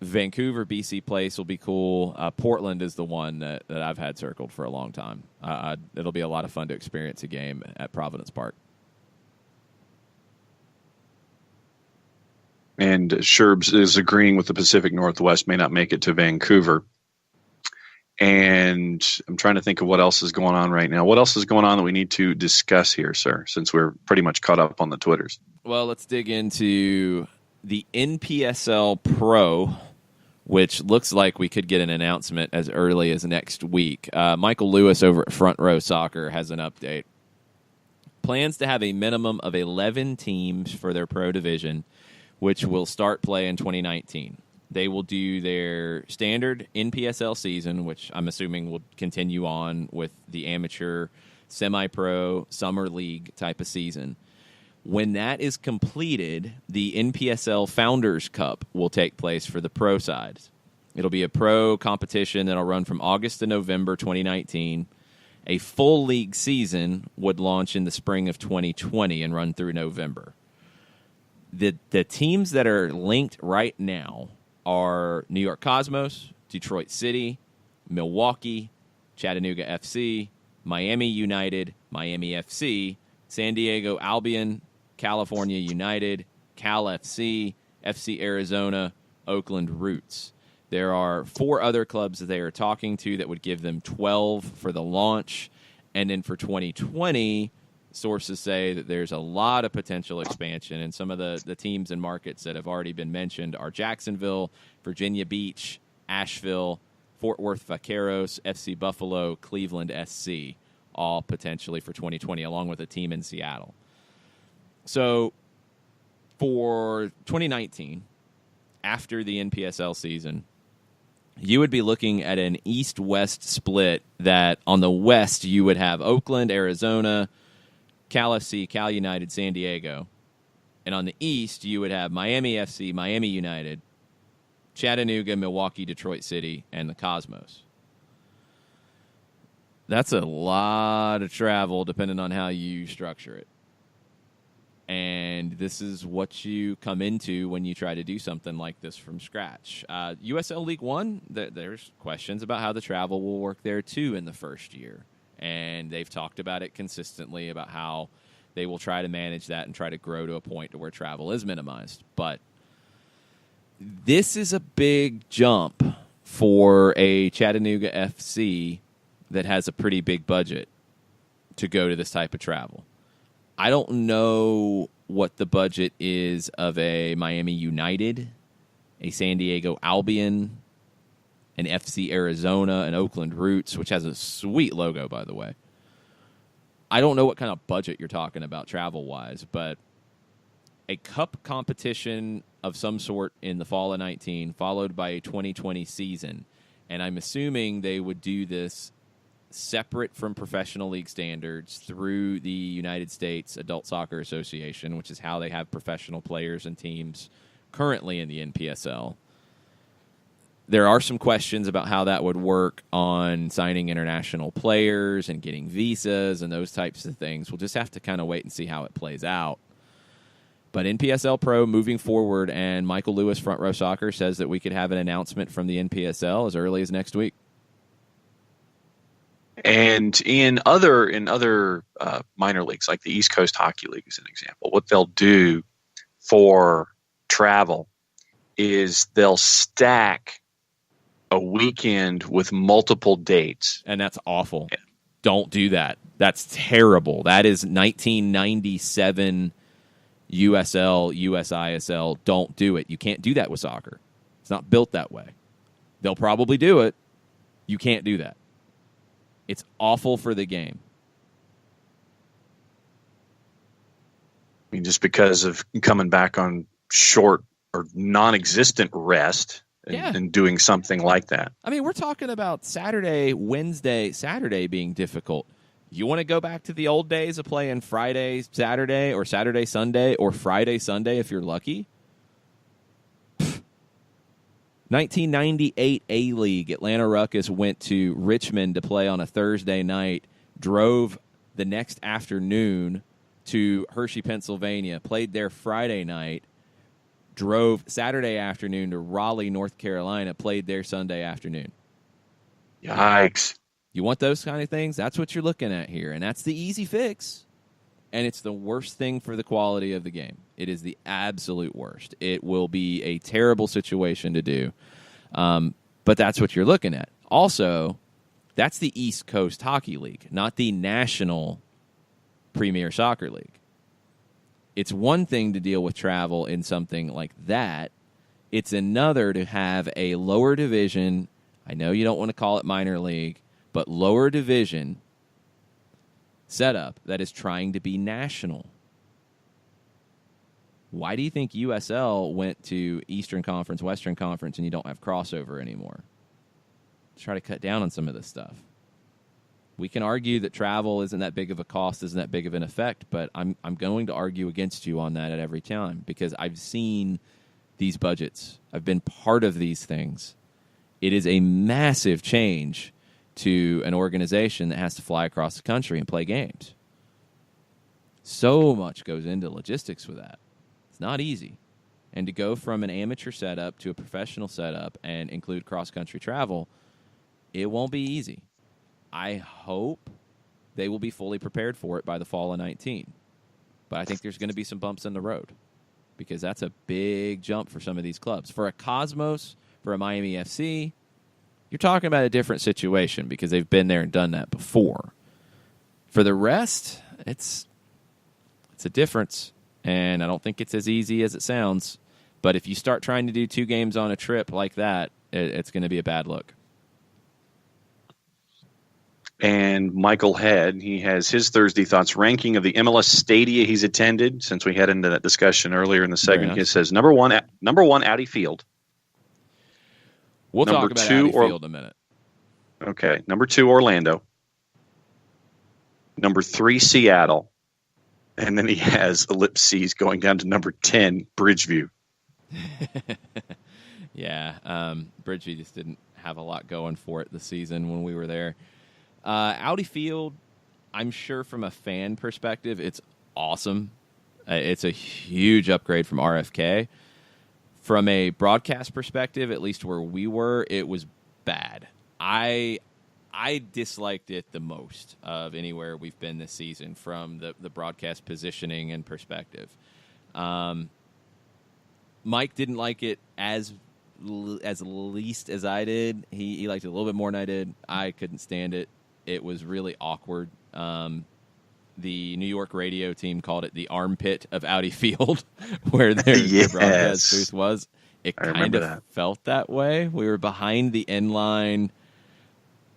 Vancouver, BC Place will be cool. Portland is the one that I've had circled for a long time. It'll be a lot of fun to experience a game at Providence Park. And Sherbs is agreeing with the Pacific Northwest may not make it to Vancouver. And I'm trying to think of what else is going on right now. What else is going on that we need to discuss here, sir, since we're pretty much caught up on the Twitters? Well, let's dig into the NPSL Pro, which looks like we could get an announcement as early as next week. Michael Lewis over at Front Row Soccer has an update. Plans to have a minimum of 11 teams for their pro division, which will start play in 2019. They will do their standard NPSL season, which I'm assuming will continue on with the amateur, semi-pro, summer league type of season. When that is completed, the NPSL Founders Cup will take place for the pro sides. It'll be a pro competition that'll run from August to November 2019. A full league season would launch in the spring of 2020 and run through November. The teams that are linked right now are New York Cosmos, Detroit City, Milwaukee, Chattanooga FC, Miami United, Miami FC, San Diego Albion, California United, Cal FC, FC Arizona, Oakland Roots. There are 4 other clubs that they are talking to that would give them 12 for the launch. And then for 2020, sources say that there's a lot of potential expansion. And some of the teams and markets that have already been mentioned are Jacksonville, Virginia Beach, Asheville, Fort Worth Vaqueros, FC Buffalo, Cleveland SC, all potentially for 2020, along with a team in Seattle. So for 2019, after the NPSL season, you would be looking at an East-West split that on the West you would have Oakland, Arizona, Cal FC, Cal United, San Diego. And on the East, you would have Miami FC, Miami United, Chattanooga, Milwaukee, Detroit City, and the Cosmos. That's a lot of travel depending on how you structure it. And this is what you come into when you try to do something like this from scratch. USL League One, there's questions about how the travel will work there, too, in the first year. And they've talked about it consistently, about how they will try to manage that and try to grow to a point to where travel is minimized. But this is a big jump for a Chattanooga FC that has a pretty big budget to go to this type of travel. I don't know what the budget is of a Miami United, a San Diego Albion, an FC Arizona, an Oakland Roots, which has a sweet logo, by the way. I don't know what kind of budget you're talking about travel-wise, but a cup competition of some sort in the fall of 19, followed by a 2020 season, and I'm assuming they would do this separate from professional league standards through the United States Adult Soccer Association, which is how they have professional players and teams currently in the NPSL. There are some questions about how that would work on signing international players and getting visas and those types of things. We'll just have to kind of wait and see how it plays out. But NPSL Pro moving forward, and Michael Lewis, Front Row Soccer, says that we could have an announcement from the NPSL as early as next week. And in other minor leagues, like the East Coast Hockey League is an example, what they'll do for travel is they'll stack a weekend with multiple dates. And that's awful. Yeah. Don't do that. That's terrible. That is 1997 USL, USISL. Don't do it. You can't do that with soccer. It's not built that way. They'll probably do it. You can't do that. It's awful for the game. I mean, just because of coming back on short or non-existent rest and doing something like that. I mean, we're talking about Saturday, Wednesday, Saturday being difficult. You want to go back to the old days of playing Friday, Saturday, or Saturday, Sunday, or Friday, Sunday if you're lucky? 1998 A-League, Atlanta Ruckus went to Richmond to play on a Thursday night, drove the next afternoon to Hershey, Pennsylvania, played there Friday night, drove Saturday afternoon to Raleigh, North Carolina, played there Sunday afternoon. Yikes. You want those kind of things? That's what you're looking at here, and that's the easy fix. And it's the worst thing for the quality of the game. It is the absolute worst. It will be a terrible situation to do. But that's what you're looking at. Also, that's the East Coast Hockey League, not the National Premier Soccer League. It's one thing to deal with travel in something like that. It's another to have a lower division. I know you don't want to call it minor league, but lower division setup that is trying to be national. Why do you think USL went to Eastern Conference, Western Conference, and you don't have crossover anymore? Try to cut down on some of this stuff. We can argue that travel isn't that big of a cost, isn't that big of an effect, but I'm going to argue against you on that at every time because I've seen these budgets. I've been part of these things. It is a massive change to an organization that has to fly across the country and play games. So much goes into logistics with that. It's not easy. And to go from an amateur setup to a professional setup and include cross-country travel, it won't be easy. I hope they will be fully prepared for it by the fall of 19. But I think there's going to be some bumps in the road because that's a big jump for some of these clubs. For a Cosmos, for a Miami FC, you're talking about a different situation because they've been there and done that before. For the rest, it's a difference, and I don't think it's as easy as it sounds. But if you start trying to do 2 games on a trip like that, it's going to be a bad look. And Michael Head, he has his Thursday thoughts ranking of the MLS stadia he's attended. Since we had into that discussion earlier in the segment, he says number one, Audi Field. We'll talk about Audi Field in a minute. Okay. Number 2, Orlando. Number 3, Seattle. And then he has ellipses going down to number 10, Bridgeview. Yeah. Bridgeview just didn't have a lot going for it this season when we were there. Audi Field, I'm sure from a fan perspective, it's awesome. It's a huge upgrade from RFK. From a broadcast perspective, at least where we were, it was bad. I disliked it the most of anywhere we've been this season from the broadcast positioning and perspective. Mike didn't like it as least as I did. He liked it a little bit more than I did. I couldn't stand it. It was really awkward. The New York radio team called it the armpit of Audi Field, where their broadcast booth was. It kind of felt that way. We were behind the end line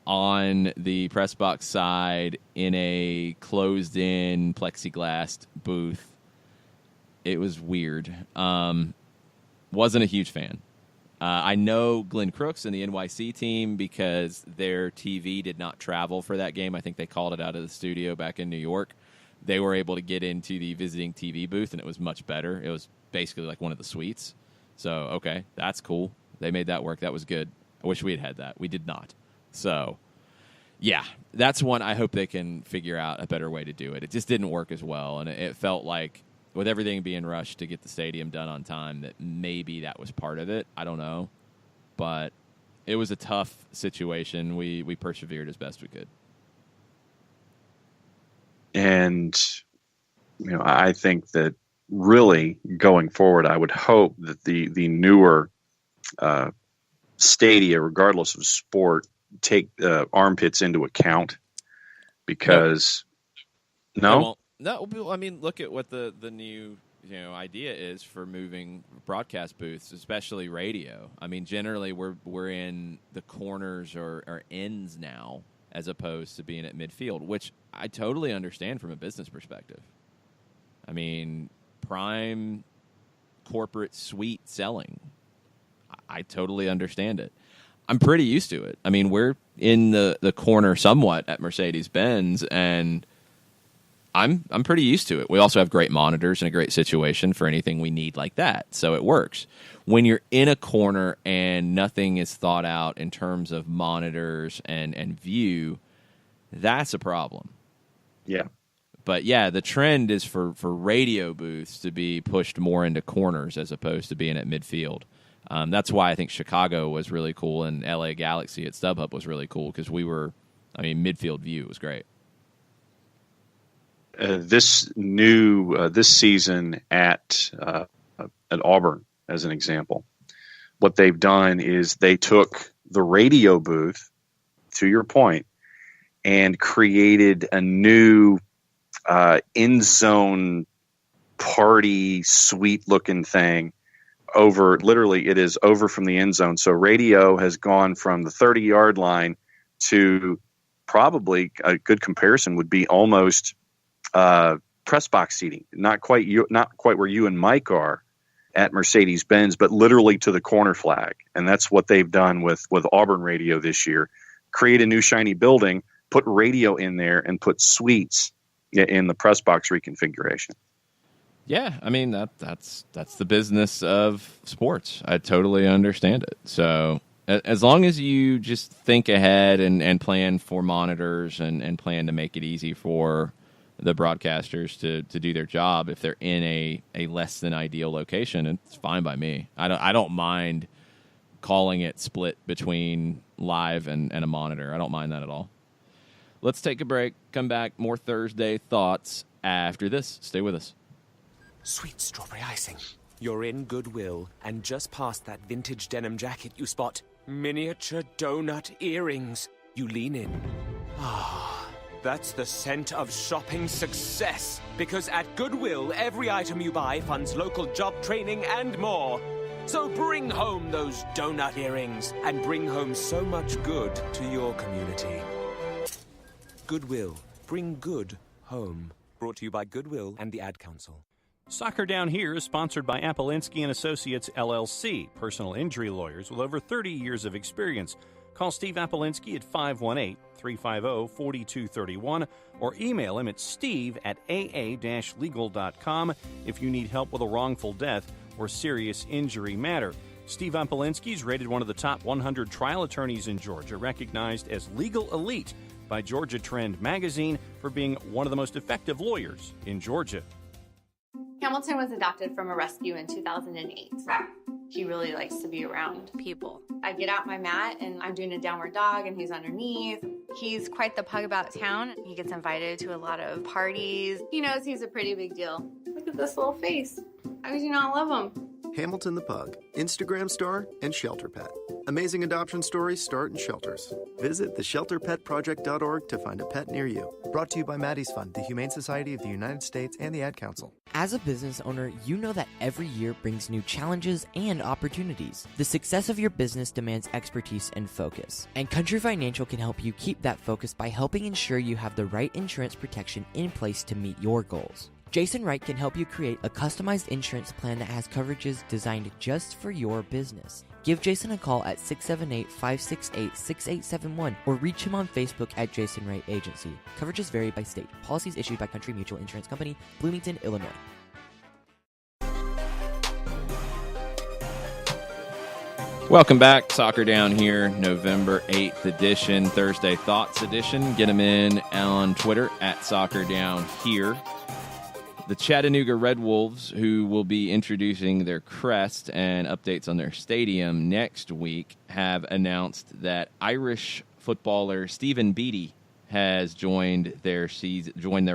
on the press box side in a closed-in plexiglass booth. It was weird. Wasn't a huge fan. I know Glenn Crooks and the NYC team because their TV did not travel for that game. I think they called it out of the studio back in New York. They were able to get into the visiting TV booth, and it was much better. It was basically like one of the suites. So, okay, that's cool. They made that work. That was good. I wish we had had that. We did not. So, yeah, that's one I hope they can figure out a better way to do it. It just didn't work as well, and it felt like with everything being rushed to get the stadium done on time, that maybe that was part of it. I don't know. But it was a tough situation. We persevered as best we could. And, I think that really going forward, I would hope that the newer stadia, regardless of sport, take armpits into account because No, I mean, look at what the new idea is for moving broadcast booths, especially radio. I mean, generally we're in the corners or ends now, as opposed to being at midfield, which I totally understand from a business perspective. I mean, prime corporate suite selling, I totally understand it. I'm pretty used to it. I mean, we're in the corner somewhat at Mercedes-Benz, and I'm pretty used to it. We also have great monitors and a great situation for anything we need like that, so it works. When you're in a corner and nothing is thought out in terms of monitors and view, that's a problem. Yeah. But, yeah, the trend is for radio booths to be pushed more into corners as opposed to being at midfield. That's why I think Chicago was really cool and LA Galaxy at StubHub was really cool because midfield view was great. This season at Auburn, as an example, what they've done is they took the radio booth, to your point, and created a new end zone party suite looking thing over. Literally, it is over from the end zone. So radio has gone from the 30-yard line to probably a good comparison would be almost press box seating, not quite where you and Mike are at Mercedes-Benz, but literally to the corner flag. And that's what they've done with Auburn Radio this year. Create a new shiny building, put radio in there, and put suites in the press box reconfiguration. Yeah, I mean that's the business of sports. I totally understand it. So as long as you just think ahead and plan for monitors and plan to make it easy for the broadcasters to do their job, if they're in a less than ideal location, it's fine by me. I don't mind calling it split between live and a monitor. I don't mind that at all. Let's take a break. Come back. More Thursday thoughts after this. Stay with us. Sweet strawberry icing. You're in Goodwill, and just past that vintage denim jacket you spot miniature donut earrings. You lean in. That's the scent of shopping success. Because at Goodwill, every item you buy funds local job training and more. So bring home those donut earrings and bring home so much good to your community. Goodwill. Bring good home. Brought to you by Goodwill and the Ad Council. Soccer Down Here is sponsored by Apolinsky & Associates, LLC, personal injury lawyers with over 30 years of experience. Call Steve Apolinsky at 518-350-4231 or email him at steve@aa-legal.com if you need help with a wrongful death or serious injury matter. Steve Apolinsky is rated one of the top 100 trial attorneys in Georgia, recognized as legal elite by Georgia Trend magazine for being one of the most effective lawyers in Georgia. Hamilton was adopted from a rescue in 2008. He really likes to be around people. I get out my mat and I'm doing a downward dog and he's underneath. He's quite the pug about town. He gets invited to a lot of parties. He knows he's a pretty big deal. Look at this little face. How could you not love him? Hamilton the Pug, Instagram star and shelter pet. Amazing adoption stories start in shelters. Visit theshelterpetproject.org to find a pet near you. Brought to you by Maddie's Fund, the Humane Society of the United States, and the Ad Council. As a business owner, you know that every year brings new challenges and opportunities. The success of your business demands expertise and focus. And Country Financial can help you keep that focus by helping ensure you have the right insurance protection in place to meet your goals. Jason Wright can help you create a customized insurance plan that has coverages designed just for your business. Give Jason a call at 678-568-6871 or reach him on Facebook at Jason Wright Agency. Coverages vary by state. Policies issued by Country Mutual Insurance Company, Bloomington, Illinois. Welcome back. Soccer Down Here, November 8th edition, Thursday Thoughts edition. Get them in on Twitter at Soccer Down Here. The Chattanooga Red Wolves, who will be introducing their crest and updates on their stadium next week, have announced that Irish footballer Stephen Beattie has joined their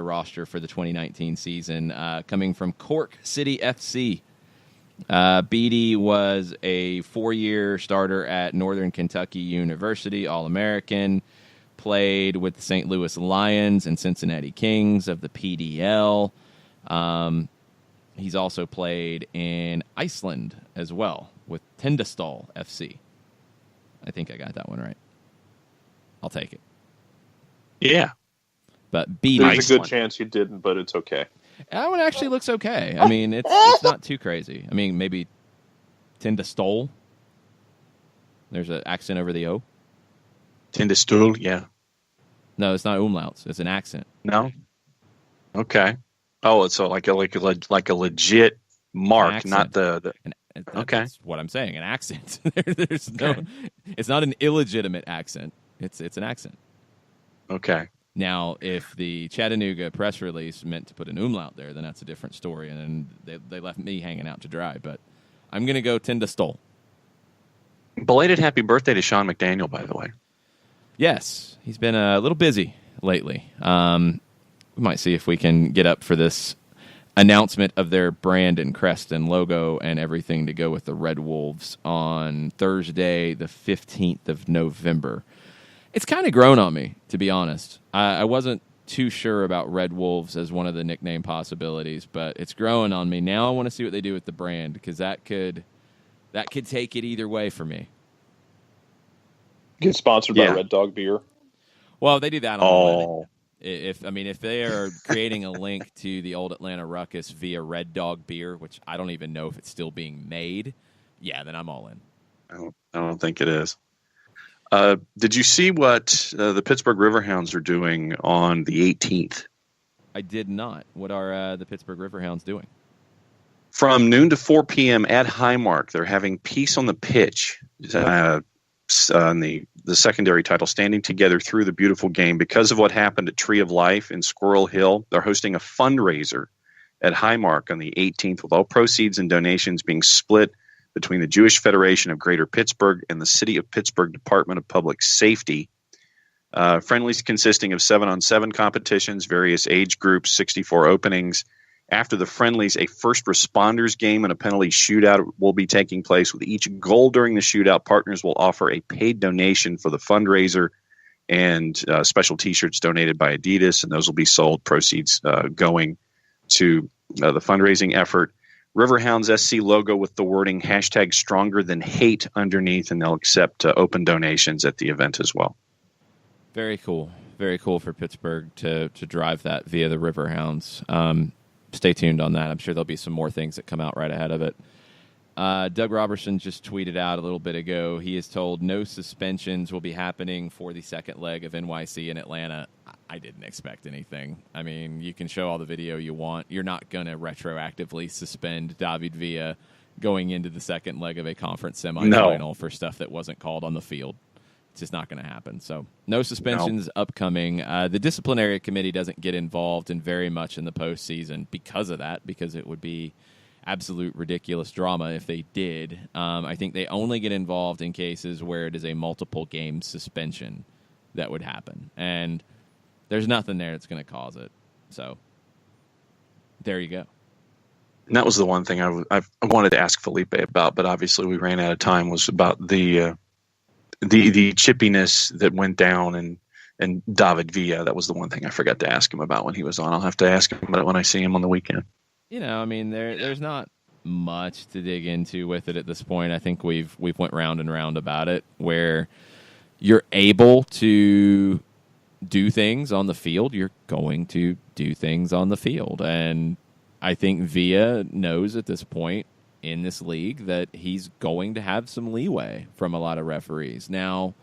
roster for the 2019 season, coming from Cork City FC. Beattie was a 4-year starter at Northern Kentucky University, All-American, played with the St. Louis Lions and Cincinnati Kings of the PDL. He's also played in Iceland as well with Tindastóll FC. I think I got that one right. I'll take it. Yeah. But Beattie, there's a good chance you didn't, but it's okay. That one actually looks okay. I mean, it's not too crazy. I mean, maybe Tindastóll. There's an accent over the O. Tindastóll, yeah. No, it's not umlauts. It's an accent. No. Okay. Oh, it's like a legit mark, accent. not the okay. That's what I'm saying. An accent. There's no. It's not an illegitimate accent. It's an accent. Okay. Now, if the Chattanooga press release meant to put an umlaut there, then that's a different story, and then they left me hanging out to dry. But I'm going to go Tindastóll. Belated happy birthday to Sean McDaniel, by the way. Yes, he's been a little busy lately. We might see if we can get up for this announcement of their brand and crest and logo and everything to go with the Red Wolves on Thursday, the 15th of November. It's kind of grown on me, to be honest. I wasn't too sure about Red Wolves as one of the nickname possibilities, but it's growing on me. Now I want to see what they do with the brand, because that could take it either way for me. Get sponsored by Red Dog Beer. Well, they do that on if they are creating a link to the old Atlanta Ruckus via Red Dog Beer, which I don't even know if it's still being made, then I'm all in. I don't think it is. Did you see what the Pittsburgh Riverhounds are doing on the 18th? I did not. What are the Pittsburgh Riverhounds doing? From noon to 4 p.m. at Highmark, they're having Peace on the Pitch on the secondary title, Standing Together Through the Beautiful Game. Because of what happened at Tree of Life in Squirrel Hill, they're hosting a fundraiser at Highmark on the 18th, with all proceeds and donations being split between the Jewish Federation of Greater Pittsburgh and the City of Pittsburgh Department of Public Safety. Friendlies consisting of 7-on-7 competitions, various age groups, 64 openings. After the friendlies, a first responders game and a penalty shootout will be taking place. With each goal during the shootout, partners will offer a paid donation for the fundraiser and special T-shirts donated by Adidas, and those will be sold, proceeds going to the fundraising effort. Riverhounds SC logo with the wording #Stronger-than-hate underneath, and they'll accept open donations at the event as well. Very cool. Very cool for Pittsburgh to drive that via the Riverhounds. stay tuned on that. I'm sure there'll be some more things that come out right ahead of it. Doug Robertson just tweeted out a little bit ago. He is told no suspensions will be happening for the second leg of NYC in Atlanta. I didn't expect anything. I mean, you can show all the video you want. You're not going to retroactively suspend David Villa going into the second leg of a conference semifinal for stuff that wasn't called on the field. It's just not going to happen. So no suspensions upcoming. The disciplinary committee doesn't get involved in very much in the postseason because of that, because it would be absolute ridiculous drama if they did. I think they only get involved in cases where it is a multiple game suspension that would happen. And there's nothing there that's going to cause it. So there you go. And that was the one thing I wanted to ask Felipe about, but obviously we ran out of time, was about the chippiness that went down and David Villa. That was the one thing I forgot to ask him about when he was on. I'll have to ask him about it when I see him on the weekend. I mean, there's not much to dig into with it at this point. I think we've went round and round about it, where you're able to do things on the field. You're going to do things on the field. And I think Villa knows at this point in this league that he's going to have some leeway from a lot of referees. Now,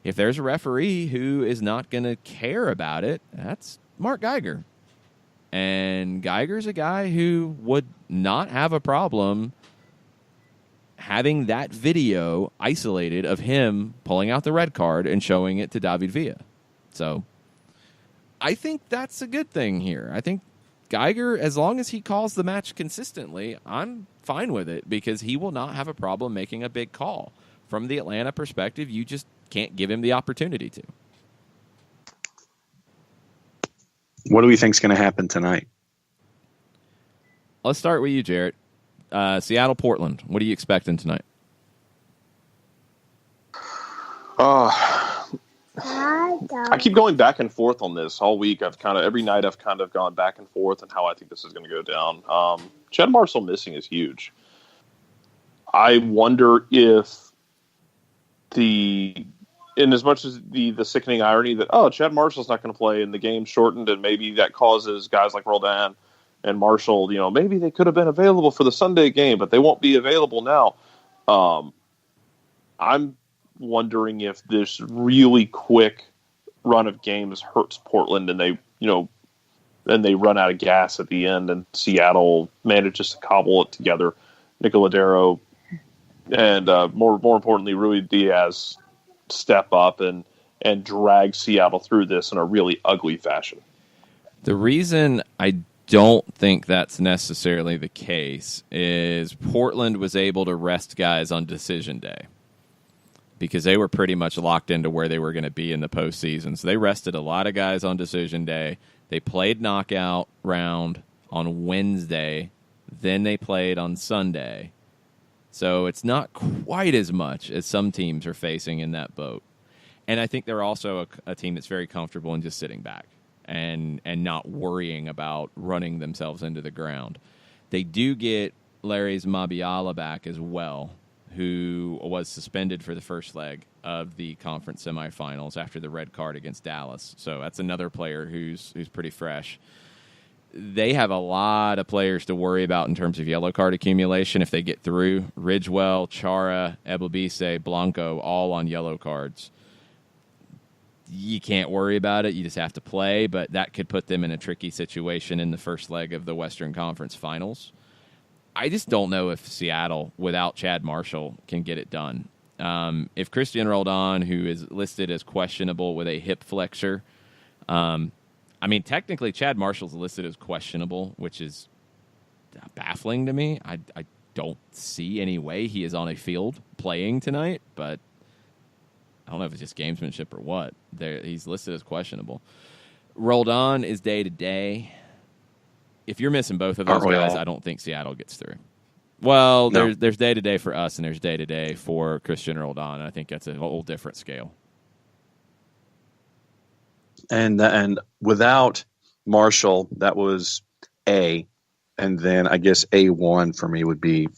if there's a referee who is not going to care about it, that's Mark Geiger. And Geiger's a guy who would not have a problem having that video isolated of him pulling out the red card and showing it to David Villa. So I think that's a good thing here. I think Geiger, as long as he calls the match consistently, I'm fine with it, because he will not have a problem making a big call. From the Atlanta perspective, you just can't give him the opportunity to. What do we think is going to happen tonight? Let's start with you, Jarrett. Seattle-Portland. What are you expecting tonight? I keep going back and forth on this all week. Every night I've kind of gone back and forth on how I think this is going to go down. Chad Marshall missing is huge. I wonder if in as much as the sickening irony that, Chad Marshall's not going to play and the game shortened, and maybe that causes guys like Roldan and Marshall, maybe they could have been available for the Sunday game, but they won't be available now. I'm wondering if this really quick run of games hurts Portland, and they run out of gas at the end, and Seattle manages to cobble it together. Nicoladero and more importantly, Rui Diaz step up and drag Seattle through this in a really ugly fashion. The reason I don't think that's necessarily the case is Portland was able to rest guys on decision day because they were pretty much locked into where they were going to be in the postseason. So they rested a lot of guys on decision day. They played knockout round on Wednesday. Then they played on Sunday. So it's not quite as much as some teams are facing in that boat. And I think they're also a team that's very comfortable in just sitting back and not worrying about running themselves into the ground. They do get Larry's Mabiala back as well, who was suspended for the first leg of the conference semifinals after the red card against Dallas. So that's another player who's pretty fresh. They have a lot of players to worry about in terms of yellow card accumulation if they get through. Ridgewell, Chara, Ebobisse, Blanco, all on yellow cards. You can't worry about it. You just have to play, but that could put them in a tricky situation in the first leg of the Western Conference Finals. I just don't know if Seattle, without Chad Marshall, can get it done. If Christian Roldan, who is listed as questionable with a hip flexor, technically Chad Marshall's listed as questionable, which is baffling to me. I don't see any way he is on a field playing tonight, but I don't know if it's just gamesmanship or what. He's listed as questionable. Roldan is day-to-day. If you're missing both of those guys, I don't think Seattle gets through. Well, no. There's day-to-day for us, and there's day-to-day for Christian Roldan. I think that's a whole different scale. And without Marshall, that was A. And then I guess A1 for me would be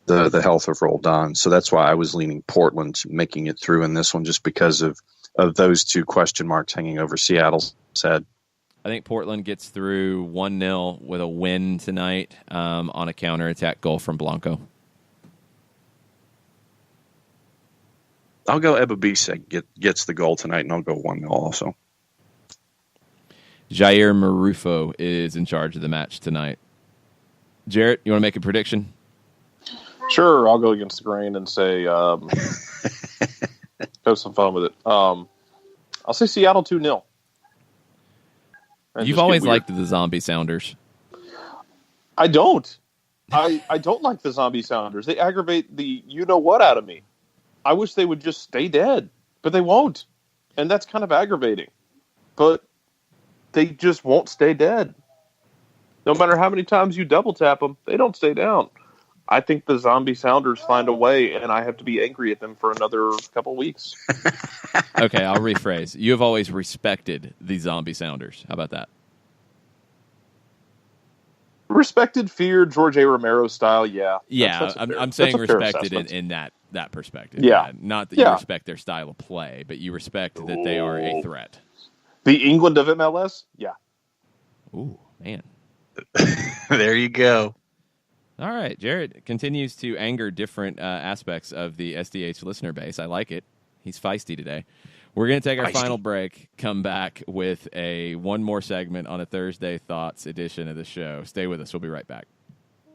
the health of Roldan. So that's why I was leaning Portland making it through in this one, just because of those two question marks hanging over Seattle's head. I think Portland gets through 1-0 with a win tonight on a counterattack goal from Blanco. I'll go Ebabise gets the goal tonight, and I'll go 1-0 also. Jair Marufo is in charge of the match tonight. Jarrett, you want to make a prediction? Sure, I'll go against the grain and say have some fun with it. I'll say Seattle 2-0. You've always liked the Zombie Sounders. I don't. I don't like the Zombie Sounders. They aggravate the you-know-what out of me. I wish they would just stay dead, but they won't. And that's kind of aggravating. But they just won't stay dead. No matter how many times you double tap them, they don't stay down. I think the Zombie Sounders find a way, and I have to be angry at them for another couple weeks. Okay, I'll rephrase. You have always respected the Zombie Sounders. How about that? Respected, feared, George A. Romero style, yeah. Yeah, I'm saying respected in that perspective. Yeah. Not that you respect their style of play, but you respect that they are a threat. The England of MLS? Yeah. Ooh, man. There you go. All right, Jared continues to anger different aspects of the SDH listener base. I like it. He's feisty today. We're going to take our final break, come back with one more segment on a Thursday Thoughts edition of the show. Stay with us. We'll be right back.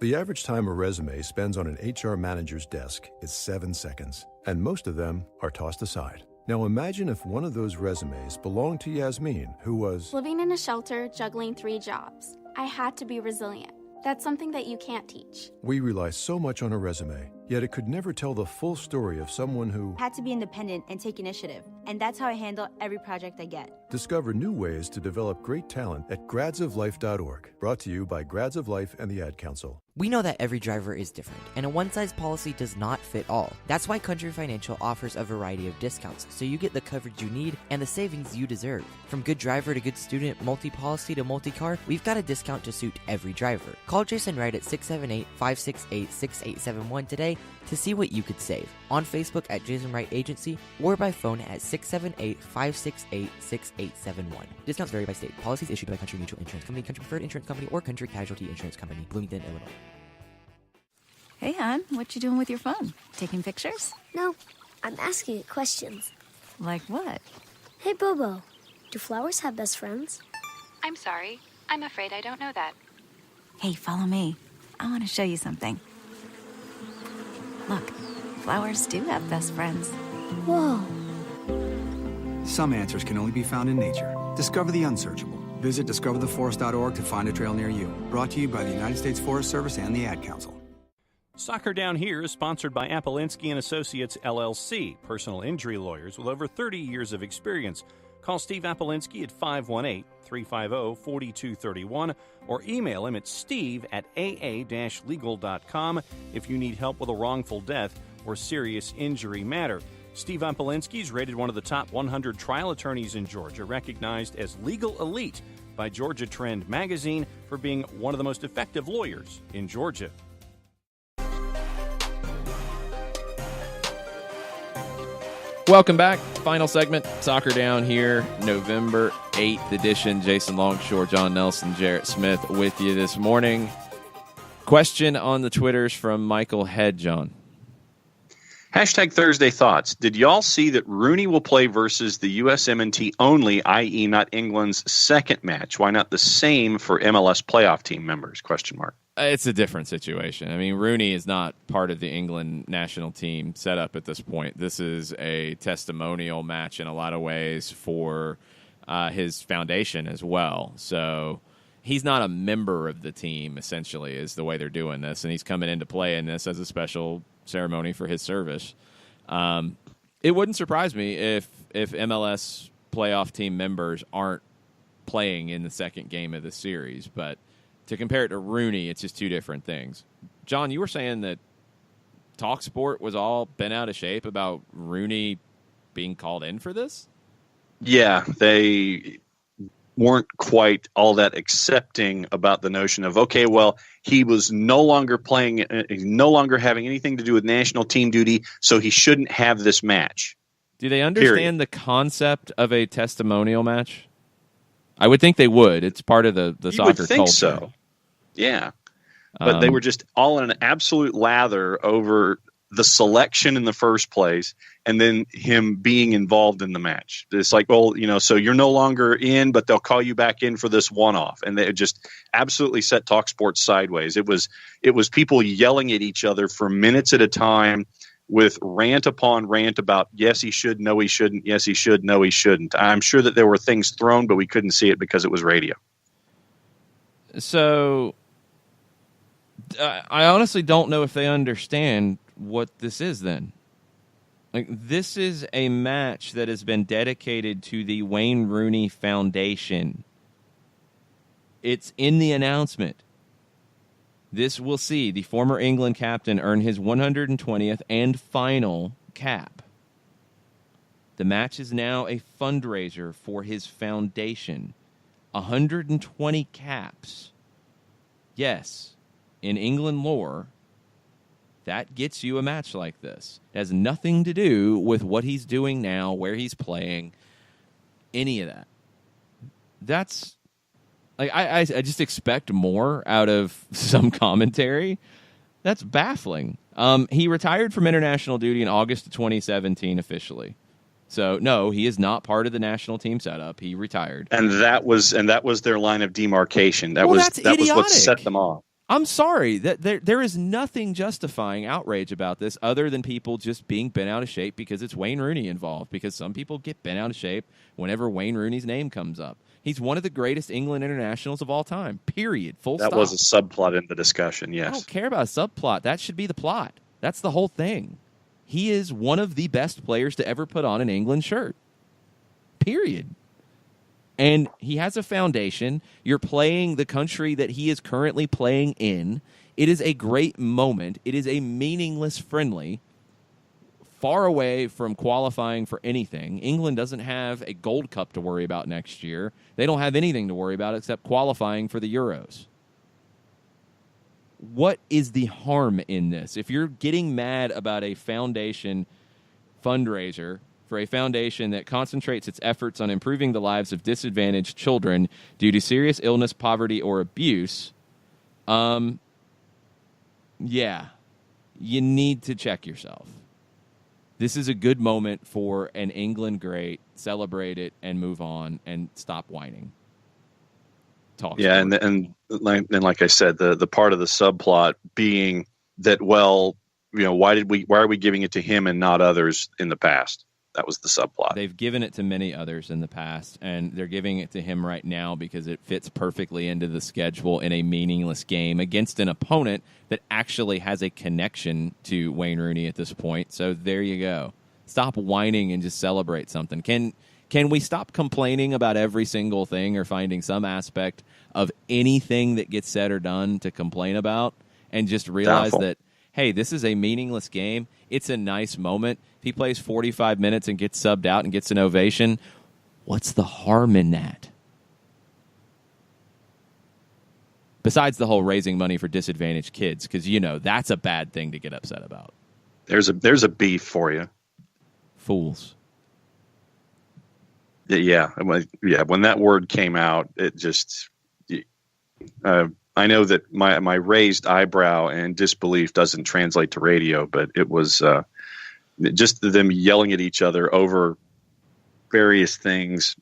The average time a resume spends on an HR manager's desk is 7 seconds, and most of them are tossed aside. Now imagine if one of those resumes belonged to Yasmin, who was living in a shelter, juggling 3 jobs. I had to be resilient. That's something that you can't teach. We rely so much on a resume, yet it could never tell the full story of someone who had to be independent and take initiative. And that's how I handle every project I get. Discover new ways to develop great talent at gradsoflife.org. Brought to you by Grads of Life and the Ad Council. We know that every driver is different, and a one-size policy does not fit all. That's why Country Financial offers a variety of discounts, so you get the coverage you need and the savings you deserve. From good driver to good student, multi-policy to multi-car, we've got a discount to suit every driver. Call Jason Wright at 678-568-6871 today to see what you could save. On Facebook at Jason Wright Agency or by phone at 678-568-6871. Discounts vary by state. Policies issued by Country Mutual Insurance Company, Country Preferred Insurance Company, or Country Casualty Insurance Company, Bloomington, Illinois. Hey, hon, what you doing with your phone? Taking pictures? No, I'm asking it questions. Like what? Hey, Bobo, do flowers have best friends? I'm sorry. I'm afraid I don't know that. Hey, follow me. I want to show you something. Look, flowers do have best friends. Whoa. Some answers can only be found in nature. Discover the unsearchable. Visit discovertheforest.org to find a trail near you. Brought to you by the United States Forest Service and the Ad Council. Soccer Down Here is sponsored by Apolinski & Associates, LLC, personal injury lawyers with over 30 years of experience. Call Steve Apolinski at 518-350-4231 or email him at steve@aa-legal.com if you need help with a wrongful death or serious injury matter. Steve Apolinski is rated one of the top 100 trial attorneys in Georgia, recognized as legal elite by Georgia Trend magazine for being one of the most effective lawyers in Georgia. Welcome back. Final segment, Soccer Down Here, November 8th edition. Jason Longshore, John Nelson, Jarrett Smith with you this morning. Question on the Twitters from Michael Head, John. Hashtag Thursday Thoughts. Did y'all see that Rooney will play versus the USMNT only, i.e. not England's second match? Why not the same for MLS playoff team members? Question mark. It's a different situation. I mean, Rooney is not part of the England national team setup at this point. This is a testimonial match in a lot of ways for his foundation as well. So he's not a member of the team, essentially, is the way they're doing this. And he's coming into play in this as a special ceremony for his service. It wouldn't surprise me if MLS playoff team members aren't playing in the second game of the series, but to compare it to Rooney, it's just two different things. John, you were saying that TalkSport was all bent out of shape about Rooney being called in for this? Yeah, they weren't quite all that accepting about the notion of, okay, well, he was no longer playing, no longer having anything to do with national team duty, so he shouldn't have this match. Do they understand the concept of a testimonial match? I would think they would. It's part of the You soccer would think culture. so. Yeah. But they were just all in an absolute lather over the selection in the first place and then him being involved in the match. It's like, well, so you're no longer in, but they'll call you back in for this one-off. And they just absolutely set TalkSport sideways. It was people yelling at each other for minutes at a time with rant upon rant about, yes, he should, no, he shouldn't, yes, he should, no, he shouldn't. I'm sure that there were things thrown, but we couldn't see it because it was radio. So I honestly don't know if they understand what this is then. Like, this is a match that has been dedicated to the Wayne Rooney Foundation. It's in the announcement. This will see the former England captain earn his 120th and final cap. The match is now a fundraiser for his foundation. 120 caps. Yes, in England lore, that gets you a match like this. It has nothing to do with what he's doing now, where he's playing, any of that. That's like I just expect more out of some commentary. That's baffling. He retired from international duty in August of 2017 officially. So no, he is not part of the national team setup. He retired, and that was their line of demarcation. That was what set them off. I'm sorry that there is nothing justifying outrage about this other than people just being bent out of shape because it's Wayne Rooney involved. Because some people get bent out of shape whenever Wayne Rooney's name comes up. He's one of the greatest England internationals of all time. Period. Full stop. That was a subplot in the discussion. Yes. I don't care about a subplot. That should be the plot. That's the whole thing. He is one of the best players to ever put on an England shirt. Period. And he has a foundation. You're playing the country that he is currently playing in. It is a great moment. It is a meaningless friendly, far away from qualifying for anything. England doesn't have a Gold Cup to worry about next year. They don't have anything to worry about except qualifying for the Euros. What is the harm in this? If you're getting mad about a foundation fundraiser for a foundation that concentrates its efforts on improving the lives of disadvantaged children due to serious illness, poverty, or abuse, yeah, you need to check yourself. This is a good moment for an England great. Celebrate it and move on and stop whining. Talk. Yeah, and like I said, the part of the subplot being that, well, why are we giving it to him and not others in the past? That was the subplot. They've given it to many others in the past, and they're giving it to him right now because it fits perfectly into the schedule in a meaningless game against an opponent that actually has a connection to Wayne Rooney at this point. So there you go. Stop whining and just celebrate something. Can we stop complaining about every single thing or finding some aspect of anything that gets said or done to complain about and just realize that, hey, this is a meaningless game. It's a nice moment. If he plays 45 minutes and gets subbed out and gets an ovation, what's the harm in that? Besides the whole raising money for disadvantaged kids, because, that's a bad thing to get upset about. There's a beef for you. Fools. Yeah. When that word came out, it just... I know that my raised eyebrow and disbelief doesn't translate to radio, but it was just them yelling at each other over various things.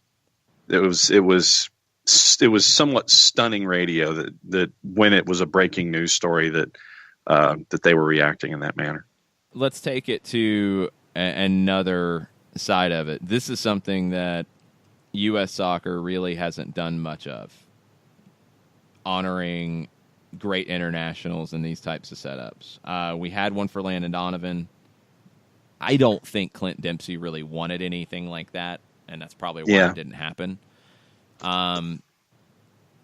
It was somewhat stunning radio that when it was a breaking news story that they were reacting in that manner. Let's take it to another side of it. This is something that U.S. soccer really hasn't done much of. Honoring great internationals in these types of setups. We had one for Landon Donovan. I don't think Clint Dempsey really wanted anything like that, and that's probably why it didn't happen.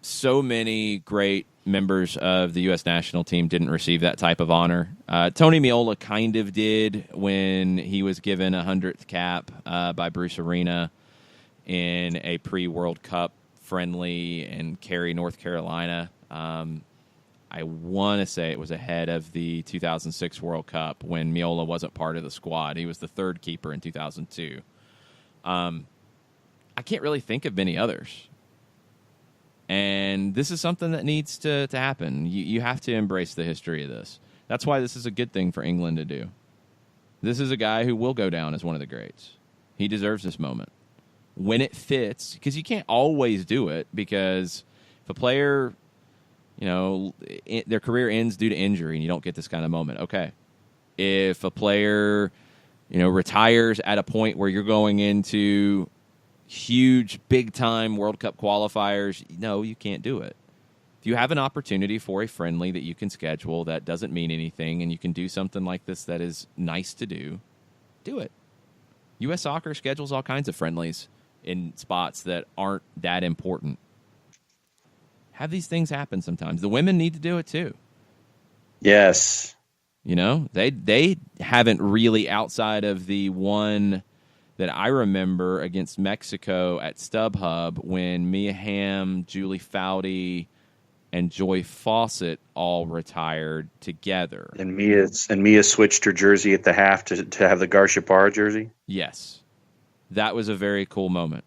So many great members of the U.S. national team didn't receive that type of honor. Tony Meola kind of did when he was given a 100th cap by Bruce Arena in a pre-World Cup friendly in Cary, North Carolina. I want to say it was ahead of the 2006 World Cup when Meola wasn't part of the squad. He was the third keeper in 2002. I can't really think of many others. And this is something that needs to happen. You have to embrace the history of this. That's why this is a good thing for England to do. This is a guy who will go down as one of the greats. He deserves this moment. When it fits, because you can't always do it, because if a player, their career ends due to injury and you don't get this kind of moment, okay. If a player, retires at a point where you're going into huge, big-time World Cup qualifiers, no, you can't do it. If you have an opportunity for a friendly that you can schedule that doesn't mean anything and you can do something like this that is nice to do it. U.S. Soccer schedules all kinds of friendlies in spots that aren't that important. Have these things happen sometimes. The women need to do it too. Yes. They haven't really, outside of the one that I remember against Mexico at StubHub when Mia Hamm, Julie Foudy, and Joy Fawcett all retired together. And Mia switched her jersey at the half to have the Garcia Parra jersey? Yes. That was a very cool moment.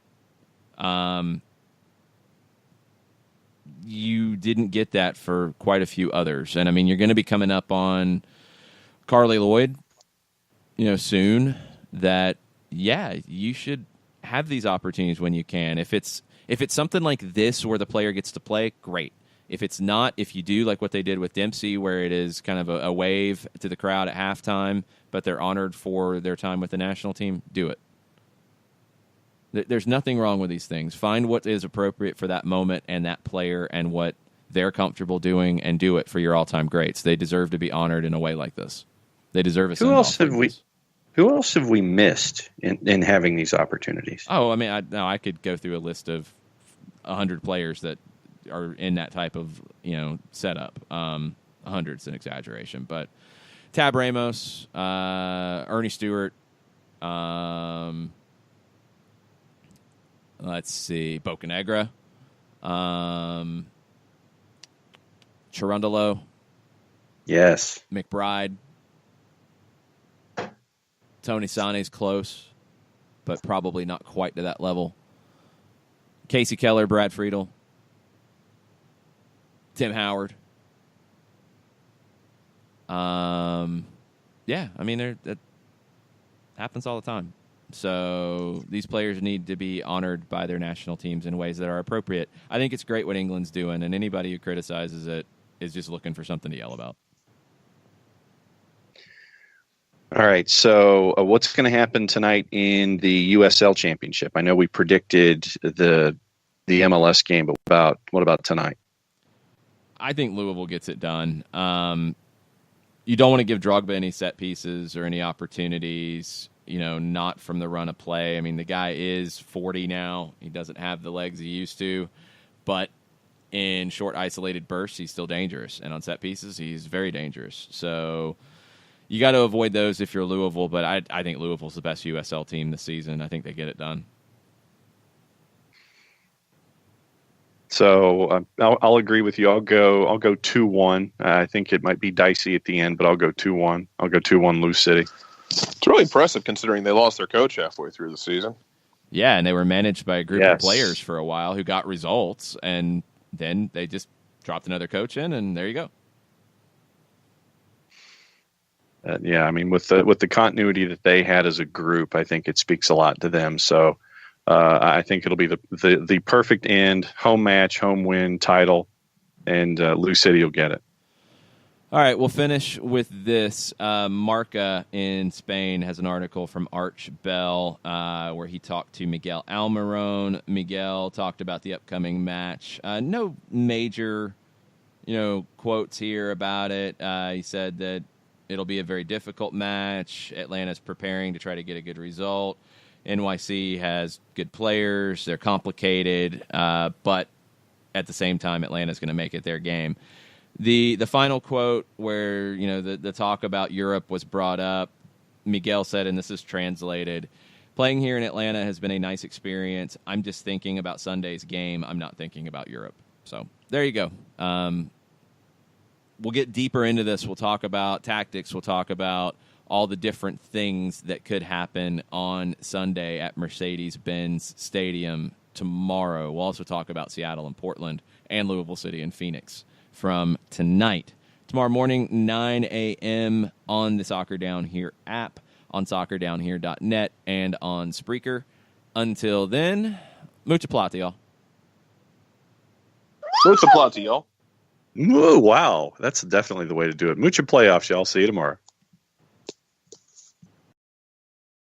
You didn't get that for quite a few others. And, you're going to be coming up on Carly Lloyd, soon, that, you should have these opportunities when you can. If it's something like this where the player gets to play, great. If it's not, if you do like what they did with Dempsey, where it is kind of a wave to the crowd at halftime, but they're honored for their time with the national team, do it. There's nothing wrong with these things. Find what is appropriate for that moment and that player and what they're comfortable doing, and do it for your all-time greats. They deserve to be honored in a way like this. They deserve a send-off. Who else have we missed in having these opportunities? Oh, I could go through a list of 100 players that are in that type of setup. 100's an exaggeration, but Tab Ramos, Ernie Stewart, let's see, Bocanegra, Cherundolo, yes, McBride, Tony Sane's close, but probably not quite to that level. Casey Keller, Brad Friedel, Tim Howard. That happens all the time. So these players need to be honored by their national teams in ways that are appropriate. I think it's great what England's doing, and anybody who criticizes it is just looking for something to yell about. All right, so what's going to happen tonight in the USL Championship? I know we predicted the MLS game, but what about tonight? I think Louisville gets it done. You don't want to give Drogba any set pieces or any opportunities, not from the run of play. The guy is 40 now. He doesn't have the legs he used to, but in short, isolated bursts, he's still dangerous. And on set pieces, he's very dangerous. So you got to avoid those if you're Louisville, but I think Louisville's the best USL team this season. I think they get it done. So I'll agree with you. I'll go 2-1. I think it might be dicey at the end, but I'll go 2-1. I'll go 2-1 Lou City. It's really impressive considering they lost their coach halfway through the season. Yeah, and they were managed by a group of players for a while who got results, and then they just dropped another coach in, and there you go. With the continuity that they had as a group, I think it speaks a lot to them. So I think it'll be the perfect end, home match, home win, title, and Lou City will get it. All right, we'll finish with this. Marca in Spain has an article from Arch Bell where he talked to Miguel Almiron. Miguel talked about the upcoming match. No major, quotes here about it. He said that it'll be a very difficult match. Atlanta's preparing to try to get a good result. NYC has good players. They're complicated, but at the same time, Atlanta's going to make it their game. The final quote where, the talk about Europe was brought up, Miguel said, and this is translated, "Playing here in Atlanta has been a nice experience. I'm just thinking about Sunday's game. I'm not thinking about Europe." So there you go. We'll get deeper into this. We'll talk about tactics. We'll talk about all the different things that could happen on Sunday at Mercedes-Benz Stadium tomorrow. We'll also talk about Seattle and Portland and Louisville City and Phoenix from tonight. Tomorrow morning, 9 a.m. on the Soccer Down Here app, on soccerdownhere.net, and on Spreaker. Until then, mucha plata, y'all. Mucha plata, y'all. Whoa, wow. That's definitely the way to do it. Mucha playoffs, y'all. See you tomorrow.